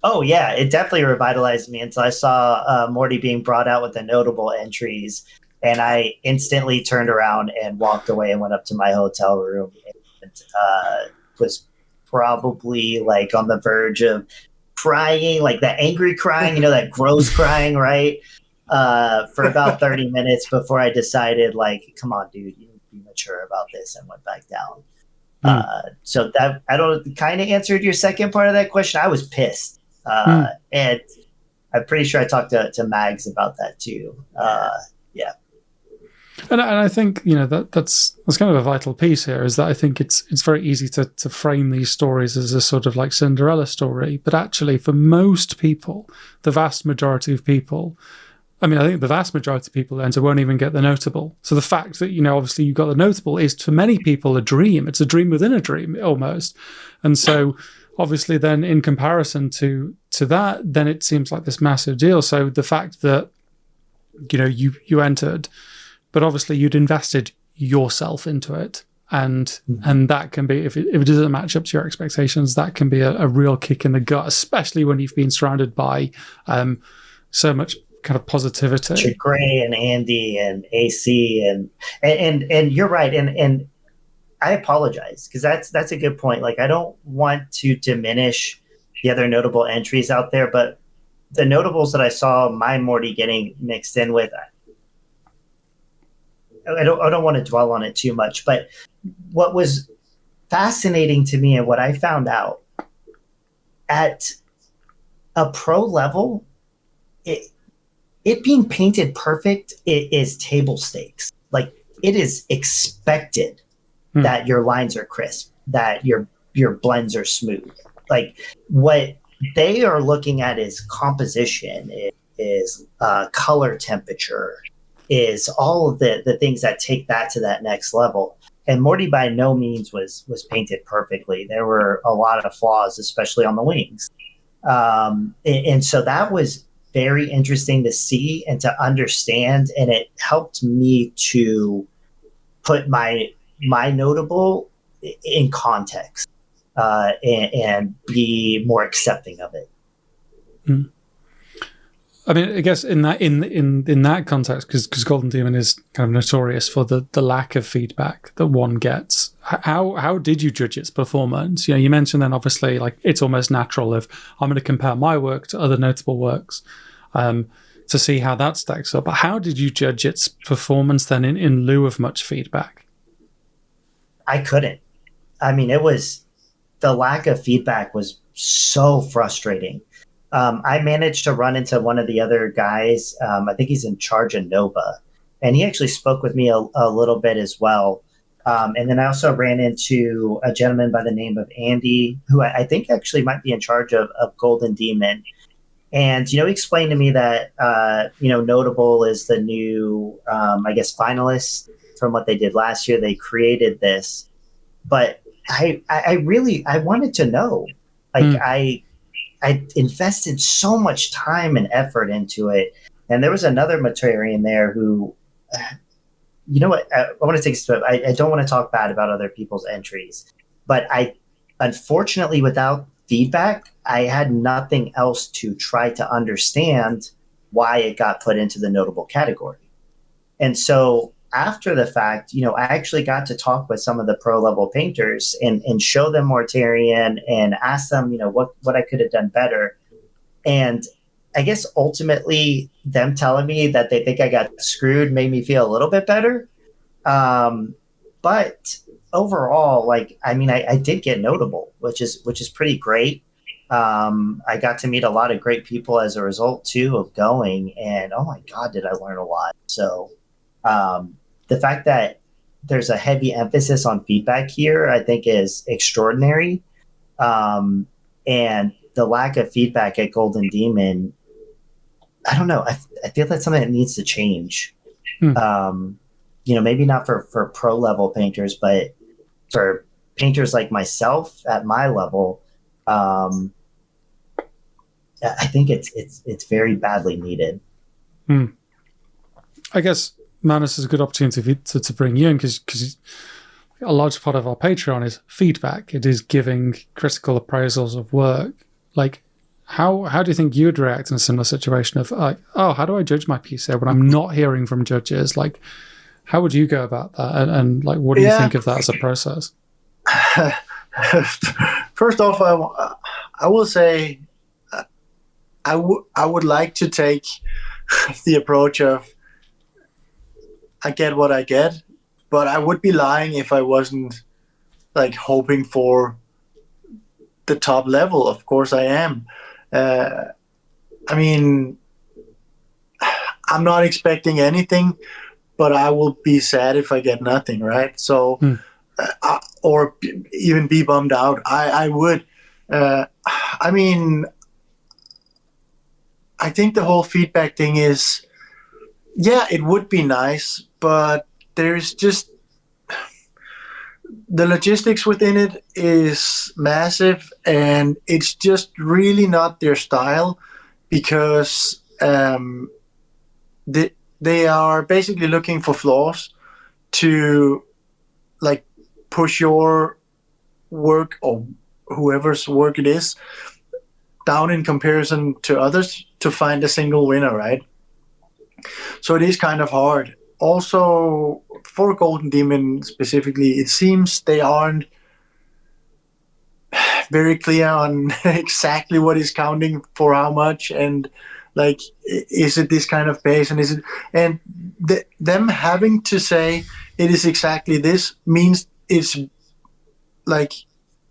Oh yeah, it definitely revitalized me until I saw Morty being brought out with the notable entries, and I instantly turned around and walked away and went up to my hotel room and was probably like on the verge of crying, like that angry crying, that gross crying, right? For about 30 minutes before I decided, like, come on, dude, you need to be mature about this, and went back down. So that, I don't, kind of answered your second part of that question. I was pissed. And I'm pretty sure I talked to Mags about that too. Yeah. And I think that's kind of a vital piece here, is that I think it's very easy to frame these stories as a sort of like Cinderella story, but actually for most people, the vast majority of people, I think the vast majority of people then won't even get the notable. So the fact that obviously you got the notable is for many people a dream. It's a dream within a dream almost, and so obviously then in comparison to that, then it seems like this massive deal. So the fact that you entered, but obviously you'd invested yourself into it, and that can be, if it doesn't match up to your expectations, that can be a real kick in the gut, especially when you've been surrounded by so much kind of positivity. Gray and Andy and AC and you're right, and I apologize, because that's a good point. Like, I don't want to diminish the other notable entries out there, but the notables that I saw my Morty getting mixed in with, I don't want to dwell on it too much, but what was fascinating to me and what I found out at a pro level, it being painted perfect, it is table stakes. Like, it is expected that your lines are crisp, that your blends are smooth. Like, what they are looking at is composition, is color temperature, is all of the things that take that to that next level. And Morty by no means was painted perfectly. There were a lot of flaws, especially on the wings. And so that was very interesting to see and to understand, and it helped me to put my notable in context and be more accepting of it. I guess in that context, because Golden Demon is kind of notorious for the lack of feedback that one gets. How did you judge its performance? You mentioned then obviously like it's almost natural if I'm going to compare my work to other notable works to see how that stacks up. But how did you judge its performance then in lieu of much feedback? I couldn't. It was, the lack of feedback was so frustrating. I managed to run into one of the other guys. I think he's in charge of Nova, and he actually spoke with me a little bit as well. And then I also ran into a gentleman by the name of Andy, who I think actually might be in charge of Golden Demon. And, he explained to me that, Notable is the new, finalist from what they did last year. They created this, but I really wanted to know, like, I invested so much time and effort into it. And there was another Materian there who, you know what, I want to take a step. I don't want to talk bad about other people's entries, but unfortunately, without feedback, I had nothing else to try to understand why it got put into the notable category. And so after the fact, I actually got to talk with some of the pro level painters and show them Mortarian and ask them, what I could have done better. And I guess ultimately them telling me that they think I got screwed made me feel a little bit better. But overall, I did get notable, which is pretty great. I got to meet a lot of great people as a result too of going, and oh my God, did I learn a lot. So the fact that there's a heavy emphasis on feedback here, I think is extraordinary. And the lack of feedback at Golden Demon, I don't know. I feel that's something that needs to change. Maybe not for pro level painters, but for painters like myself at my level, I think it's very badly needed. I guess, Manus, is a good opportunity to bring you in, because a large part of our Patreon is feedback. It is giving critical appraisals of work. Like, how do you think you would react in a similar situation of like, oh, how do I judge my piece here when I'm not hearing from judges? Like, how would you go about that? And like, what do you think of that as a process? First off, I will say I would like to take the approach of I get what I get, but I would be lying if I wasn't like hoping for the top level. Of course I am. I mean, I'm not expecting anything, but I will be sad if I get nothing, right? So, or even be bummed out. I would. I mean, I think the whole feedback thing is, yeah, it would be nice, but there's just the logistics within it is massive, and it's just really not their style, because they are basically looking for flaws to like push your work or whoever's work it is down in comparison to others to find a single winner, right? So it is kind of hard. Also, for Golden Demon specifically, it seems they aren't very clear on exactly what is counting for how much, and like, is it this kind of pace, and is it, and them having to say it is exactly this means it's like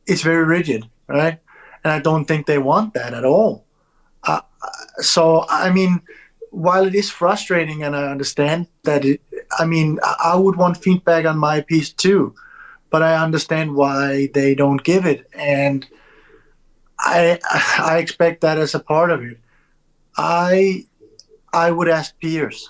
it's very rigid, right? And I don't think they want that at all. So I mean, while it is frustrating, and I understand that I would want feedback on my piece too, but I understand why they don't give it, and I expect that as a part of it. I would ask peers.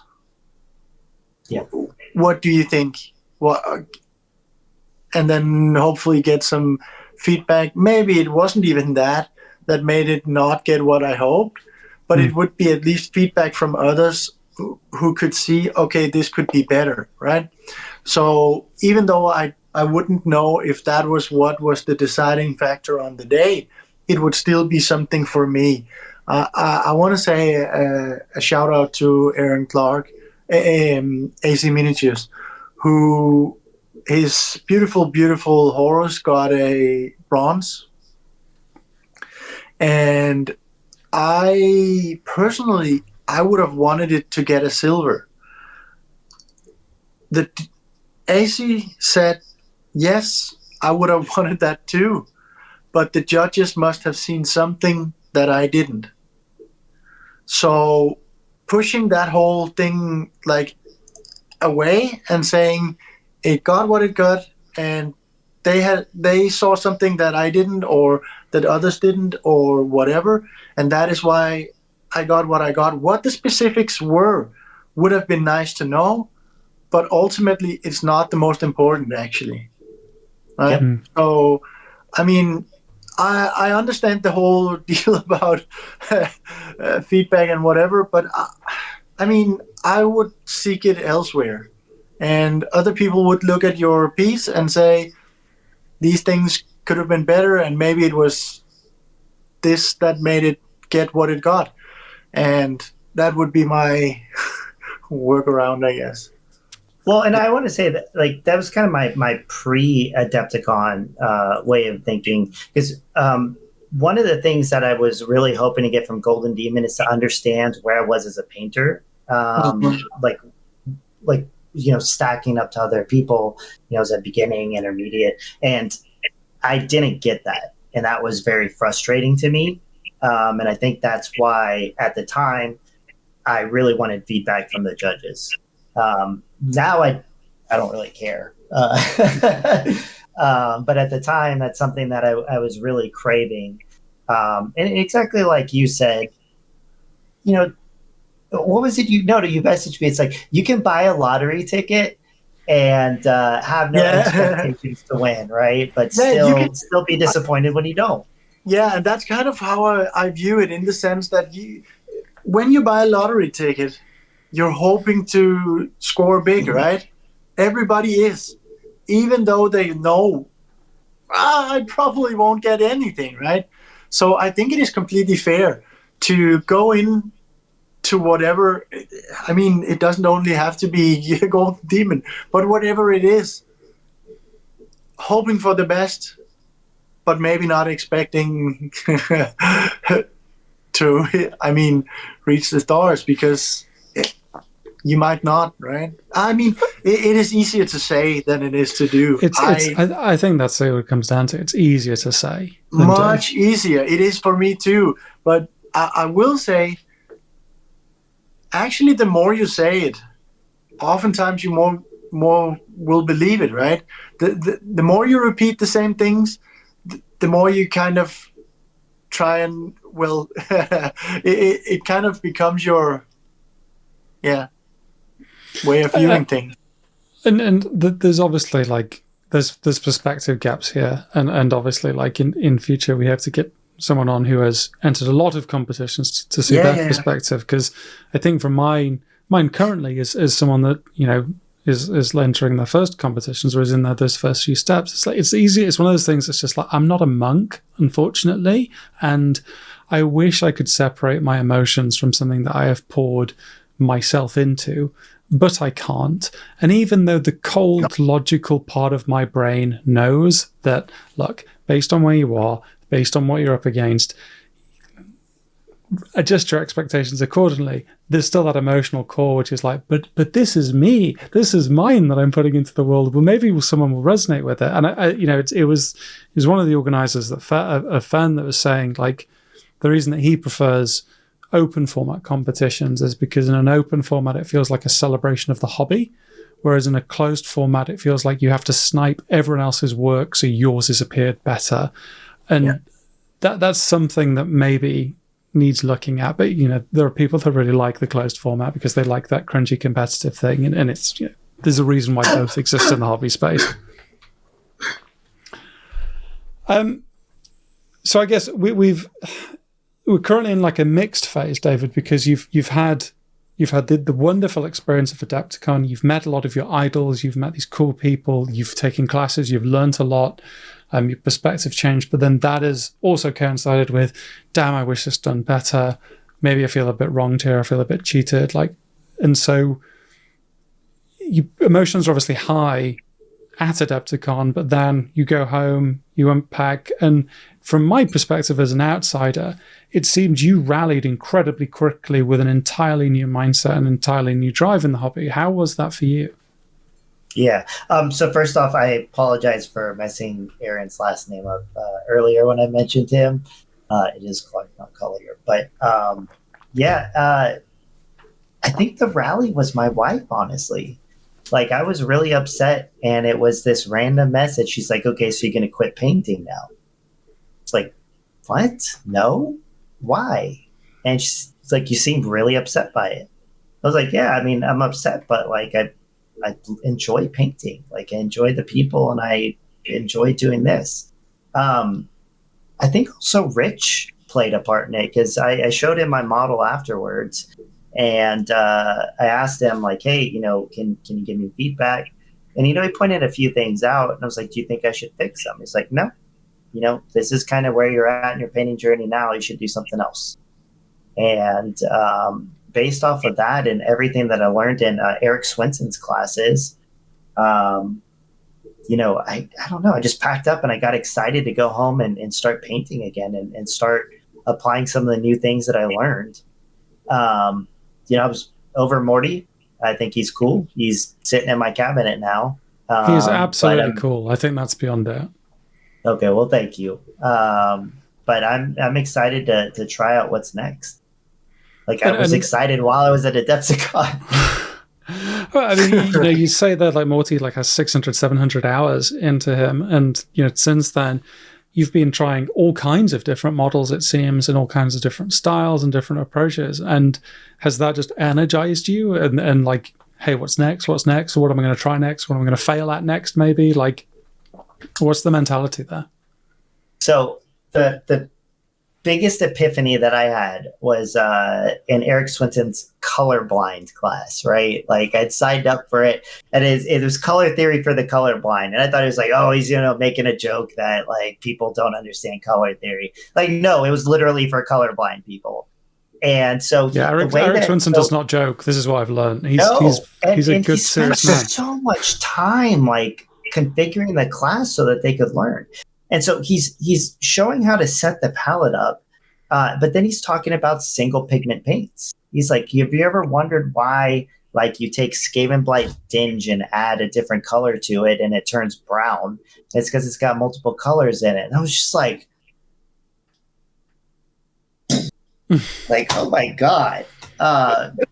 Yeah. What do you think? And then hopefully get some feedback. Maybe it wasn't even that made it not get what I hoped, but it would be at least feedback from others who could see, okay, this could be better, right? So even though I wouldn't know if that was what was the deciding factor on the day, it would still be something for me. I want to say a shout out to Aaron Clark, AC Miniatures, who his beautiful, beautiful Horus got a bronze. And I personally, I would have wanted it to get a silver. The AC said, yes, I would have wanted that too. But the judges must have seen something that I didn't. So pushing that whole thing like away and saying it got what it got, and they saw something that I didn't, or that others didn't, or whatever, and that is why I got what I got. What the specifics were would have been nice to know, but ultimately it's not the most important, actually. Right? Yep. So, I mean, I understand the whole deal about feedback and whatever, but I mean, I would seek it elsewhere. And other people would look at your piece and say, these things could have been better, and maybe it was this that made it get what it got. And that would be my workaround, I guess. Well, and I want to say that, like, that was kind of my pre-Adepticon way of thinking, because one of the things that I was really hoping to get from Golden Demon is to understand where I was as a painter, like stacking up to other people, as a beginning, intermediate, and I didn't get that, and that was very frustrating to me. And I think that's why at the time I really wanted feedback from the judges. Now I don't really care. But at the time, that's something that I was really craving. And exactly like you said, what was it? You messaged me. It's like, you can buy a lottery ticket and have no expectations to win, right? But still be disappointed when you don't. Yeah, and that's kind of how I view it, in the sense that when you buy a lottery ticket, you're hoping to score big, right? Everybody is, even though they know, I probably won't get anything, right? So I think it is completely fair to go in to whatever. I mean, it doesn't only have to be a golden demon, but whatever it is, hoping for the best, but maybe not expecting to, I mean, reach the stars, because you might not, right? I mean, it is easier to say than it is to do. I think that's what it comes down to. It's easier to say than much do. easier. It is for me too. But I will say, actually, the more you say it, oftentimes you more will believe it, right? The more you repeat the same things, the more you kind of try and, well, it kind of becomes your way of viewing things. And there's obviously like there's perspective gaps here, and obviously like in future we have to get someone on who has entered a lot of competitions to see that perspective, because I think from mine currently is someone that, you know, is entering their first competitions or is in those first few steps. It's like it's easy. It's one of those things that's just like, I'm not a monk, unfortunately, and I wish I could separate my emotions from something that I have poured myself into, but I can't. And even though the cold, logical part of my brain knows that, look, based on where you are, based on what you're up against, adjust your expectations accordingly, there's still that emotional core which is like, but this is me, this is mine that I'm putting into the world. Well, maybe someone will resonate with it. And I you know, it was one of the organizers, that a fan that was saying, like, the reason that he prefers open format competitions is because in an open format it feels like a celebration of the hobby, whereas in a closed format it feels like you have to snipe everyone else's work so yours has appeared better. And that's something that maybe needs looking at. But, you know, there are people that really like the closed format because they like that cringy competitive thing, and it's, you know, there's a reason why both exist in the hobby space. So I guess we're currently in like a mixed phase, David, because you've had the wonderful experience of Adepticon. You've met a lot of your idols. You've met these cool people. You've taken classes. You've learned a lot. Your perspective changed, but then that has also coincided with, damn, I wish this done better. Maybe I feel a bit wronged here. I feel a bit cheated. Like, and so emotions are obviously high at Adepticon, but then you go home, you unpack, and from my perspective as an outsider, it seemed you rallied incredibly quickly with an entirely new mindset and entirely new drive in the hobby. How was that for you? Yeah. So first off, I apologize for messing Aaron's last name up earlier when I mentioned him. It is Clark, not Collier. But I think the rally was my wife, honestly. Like, I was really upset, and it was this random message. She's like, okay, so you're going to quit painting now. It's like, what? No? Why? And she's like, you seemed really upset by it. I was like, yeah, I mean, I'm upset, but like, I enjoy painting. Like, I enjoy the people, and I enjoy doing this. I think also Rich played a part in it, because I showed him my model afterwards, and I asked him, like, hey, you know, can you give me feedback? And, you know, he pointed a few things out, and I was like, do you think I should fix them? He's like, no, you know, this is kind of where you're at in your painting journey now. You should do something else. And based off of that and everything that I learned in Eric Swenson's classes, you know, I don't know. I just packed up and I got excited to go home and start painting again and start applying some of the new things that I learned. You know, I was over Morty. I think he's cool. He's sitting in my cabinet now. He is absolutely cool. I think that's beyond doubt. Okay, well, thank you. But I'm excited to try out what's next. Like, I was excited while I was at Adepticon. Well, I mean, you know, you say that like Morty like has 600, 700 hours into him, and you know, since then, you've been trying all kinds of different models, it seems, and all kinds of different styles and different approaches. And has that just energized you? And like, hey, what's next? What's next? What am I going to try next? What am I going to fail at next? Maybe like, what's the mentality there? So the biggest epiphany that I had was in Eric Swinton's colorblind class, right? Like I'd signed up for it, and it was color theory for the colorblind, and I thought it was like, oh, he's making a joke that like people don't understand color theory. Like, no, it was literally for colorblind people. And so Eric Swinton does not joke. This is what I've learned. He's a good serious man. So much time like configuring the class so that they could learn. And so he's showing how to set the palette up, but then he's talking about single pigment paints. He's like, have you ever wondered why like you take Skaven Blight Dinge and add a different color to it and it turns brown? It's because it's got multiple colors in it. And I was just like, oh my God.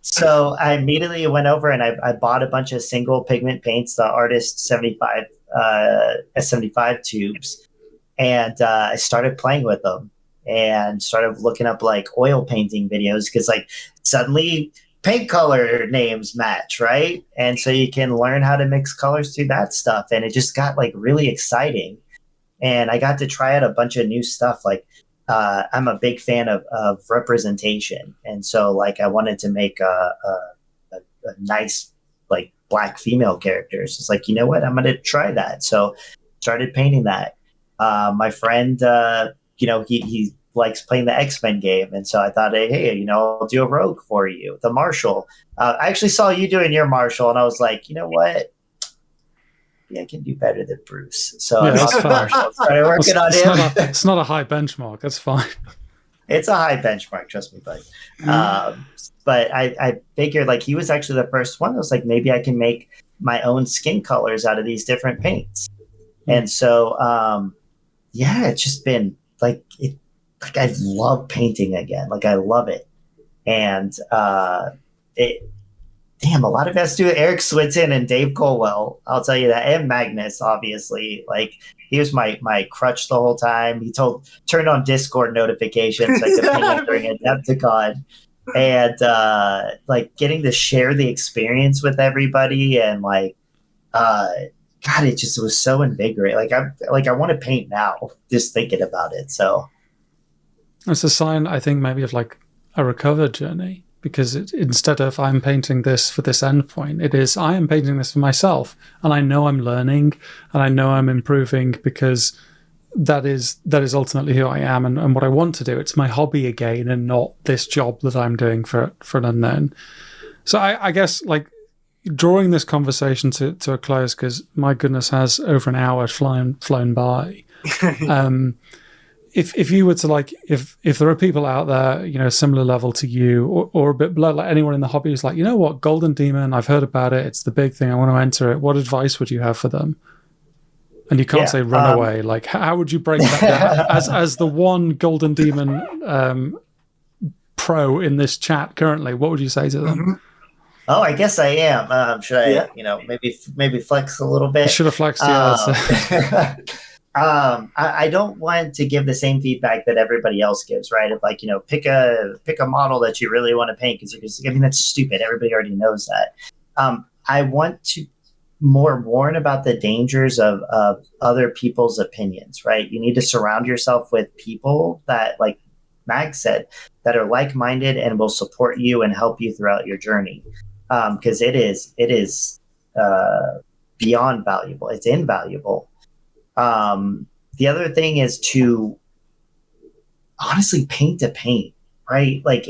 So I immediately went over and I bought a bunch of single pigment paints, the Artist 75 S75 tubes, and I started playing with them and started looking up like oil painting videos because like suddenly paint color names match, right? And so you can learn how to mix colors through that stuff, and it just got like really exciting. And I got to try out a bunch of new stuff like I'm a big fan of representation. And so like I wanted to make a nice like Black female characters. It's like, you know what, I'm going to try that. So started painting that. My friend, he likes playing the X-Men game. And so I thought, hey, I'll do a rogue for you, the Marshal. I actually saw you doing your Marshal and I was like, you know what? I can do better than Bruce. So yeah, that's fine. Started working on him. It's not a high benchmark. That's fine. It's a high benchmark, trust me, buddy. But I figured like he was actually the first one. I was like, maybe I can make my own skin colors out of these different paints. And so, it's just been like I love painting again. Like I love it. And a lot of it has to do with Eric Swinton and Dave Colwell. I'll tell you that. And Magnus, obviously. Like, he was my crutch the whole time. He turned on Discord notifications so I could ping during Adepticon. And, getting to share the experience with everybody and, God, it was so invigorating. I want to paint now, just thinking about it. So it's a sign, I think, maybe of, like, a recovered journey. Because instead of I'm painting this for this endpoint, it is I am painting this for myself, and I know I'm learning, and I know I'm improving because that is ultimately who I am and what I want to do. It's my hobby again, and not this job that I'm doing for an unknown. So I guess like drawing this conversation to a close, because my goodness, has over an hour flown by. If you were to like, if there are people out there, similar level to you or a bit below, like anyone in the hobby is like, you know what, Golden Demon, I've heard about it. It's the big thing. I want to enter it. What advice would you have for them? And you can't say run away. Like, how would you break that down as the one Golden Demon pro in this chat currently? What would you say to them? Mm-hmm. Oh, I guess I am. Should I, maybe flex a little bit? You should have flexed. I don't want to give the same feedback that everybody else gives, right? Of like, pick a model that you really want to paint because that's stupid. Everybody already knows that. I want to more warn about the dangers of other people's opinions, right? You need to surround yourself with people that, like Mag said, that are like-minded and will support you and help you throughout your journey. Because it is beyond valuable. It's invaluable. The other thing is to honestly paint to paint, right? Like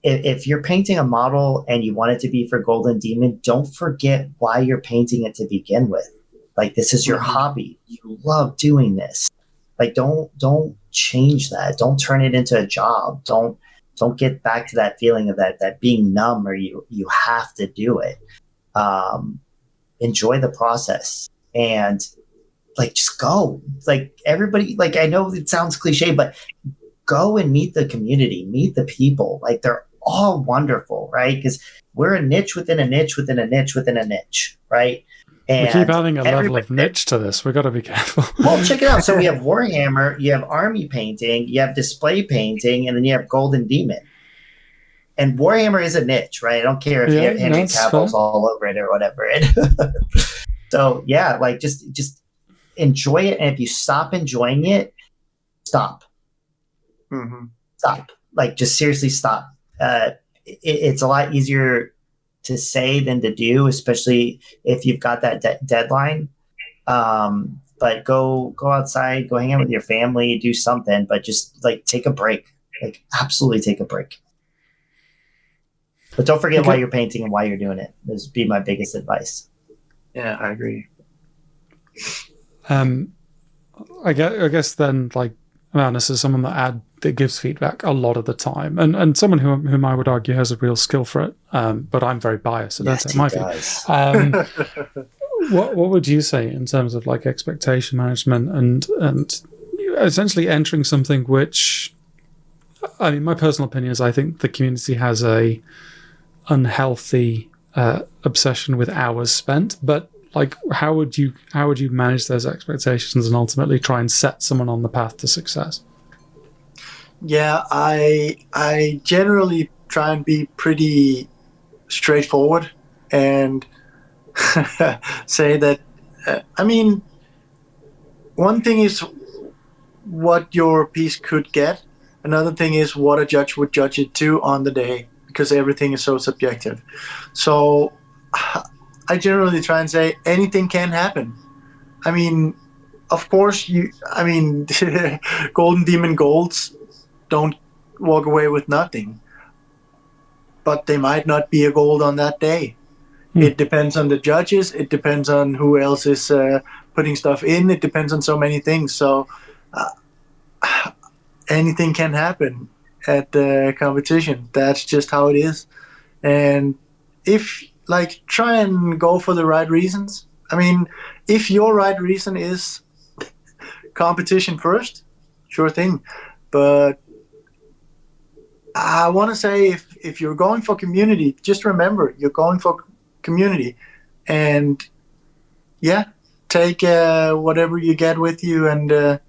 if you're painting a model and you want it to be for Golden Demon, don't forget why you're painting it to begin with. Like, this is your hobby. You love doing this. Like, don't change that. Don't turn it into a job. Don't get back to that feeling of that being numb or you have to do it. Enjoy the process and just go. Like, everybody, like, I know it sounds cliche, but go and meet the community, meet the people. Like, they're all wonderful, right? Because we're a niche within a niche within a niche within a niche, right? And we keep adding a level of niche to this. We've got to be careful. Well, check it out. So we have Warhammer, you have army painting, you have display painting, and then you have Golden Demon. And Warhammer is a niche, right? I don't care if you have Henry Cavill's all over it or whatever. So yeah, like just enjoy it. And if you stop enjoying it, stop. Stop. Like, just seriously stop. It's a lot easier to say than to do, especially if you've got that deadline. But go outside, go hang out with your family, do something, but just like take a break. Like, absolutely take a break. But don't forget why you're painting and why you're doing it. This would be my biggest advice. Yeah, I agree. I guess then, like, Manus is someone that gives feedback a lot of the time, and someone whom I would argue has a real skill for it. But I'm very biased, so that's my view. What would you say in terms of like expectation management and essentially entering something which, I mean, my personal opinion is I think the community has a unhealthy obsession with hours spent, but like how would you manage those expectations and ultimately try and set someone on the path to success? Yeah, I generally try and be pretty straightforward and say that I mean, one thing is what your piece could get, another thing is what a judge would judge it to on the day, because everything is so subjective. So I generally try and say anything can happen. I mean, of course, Golden Demon Golds don't walk away with nothing, but they might not be a gold on that day. It depends on the judges. It depends on who else is putting stuff in. It depends on so many things. So anything can happen at the competition. That's just how it is. And if, like, try and go for the right reasons. I mean, if your right reason is competition first, sure thing. But I want to say if you're going for community, just remember you're going for community, and take whatever you get with you and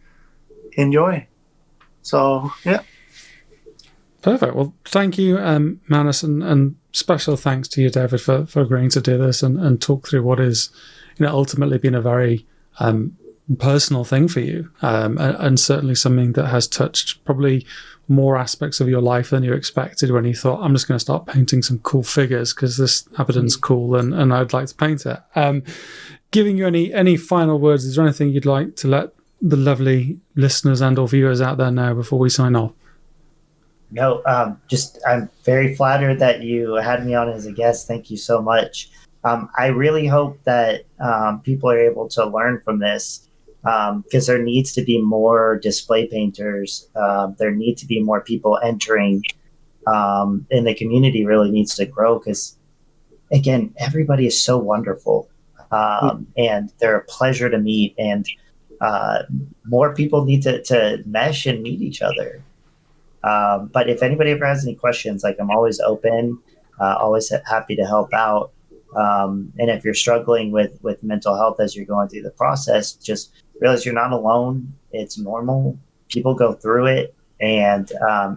enjoy. So perfect. Well, thank you, Manus, and special thanks to you, David, for agreeing to do this and talk through what is, ultimately been a very personal thing for you, and certainly something that has touched probably more aspects of your life than you expected when you thought, I'm just going to start painting some cool figures because this Abaddon's cool and I'd like to paint it. Giving you any final words, is there anything you'd like to let the lovely listeners and or viewers out there know before we sign off? No, I'm very flattered that you had me on as a guest. Thank you so much. I really hope that people are able to learn from this, because there needs to be more display painters. There need to be more people entering, and the community really needs to grow because, again, everybody is so wonderful, and they're a pleasure to meet, and more people need to mesh and meet each other. But if anybody ever has any questions, like, I'm always open, always happy to help out. And if you're struggling with mental health as you're going through the process, just realize you're not alone. It's normal. People go through it. And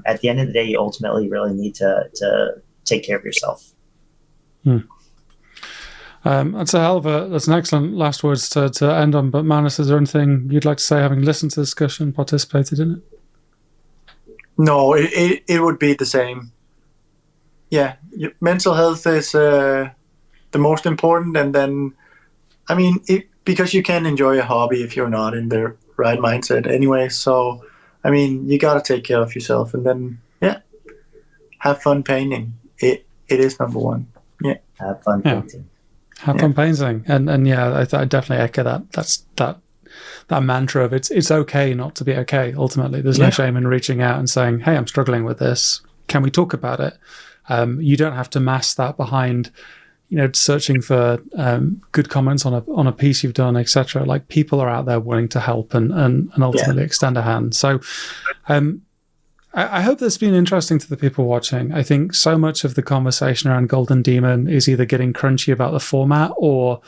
at the end of the day, you ultimately really need to take care of yourself. That's an excellent last words to end on. But Manus, is there anything you'd like to say, having listened to the discussion, participated in it? No, it would be the same. Yeah, mental health is the most important, and then, I mean, because you can't enjoy a hobby if you're not in the right mindset anyway. So, I mean, you got to take care of yourself, and then have fun painting. It is number one. Yeah, have fun painting. Have fun painting, and I definitely echo that. That's that mantra of it's okay not to be okay. Ultimately, there's no shame in reaching out and saying, "Hey, I'm struggling with this. Can we talk about it?" You don't have to mask that behind, searching for good comments on a piece you've done, etc. Like, people are out there willing to help and ultimately extend a hand. So, I hope that's been interesting to the people watching. I think so much of the conversation around Golden Demon is either getting crunchy about the format or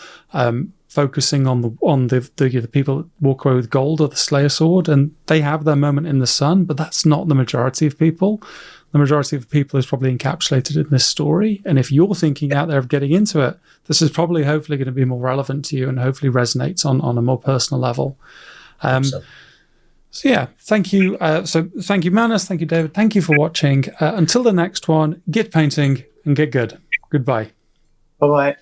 focusing on the people that walk away with gold or the Slayer sword, and they have their moment in the sun, but that's not the majority of people. The majority of people is probably encapsulated in this story, and if you're thinking out there of getting into it, this is probably hopefully going to be more relevant to you and hopefully resonates on a more personal level. So yeah, thank you. So thank you, Manus. Thank you, David. Thank you for watching. Until the next one, get painting and get good. Goodbye. Bye bye.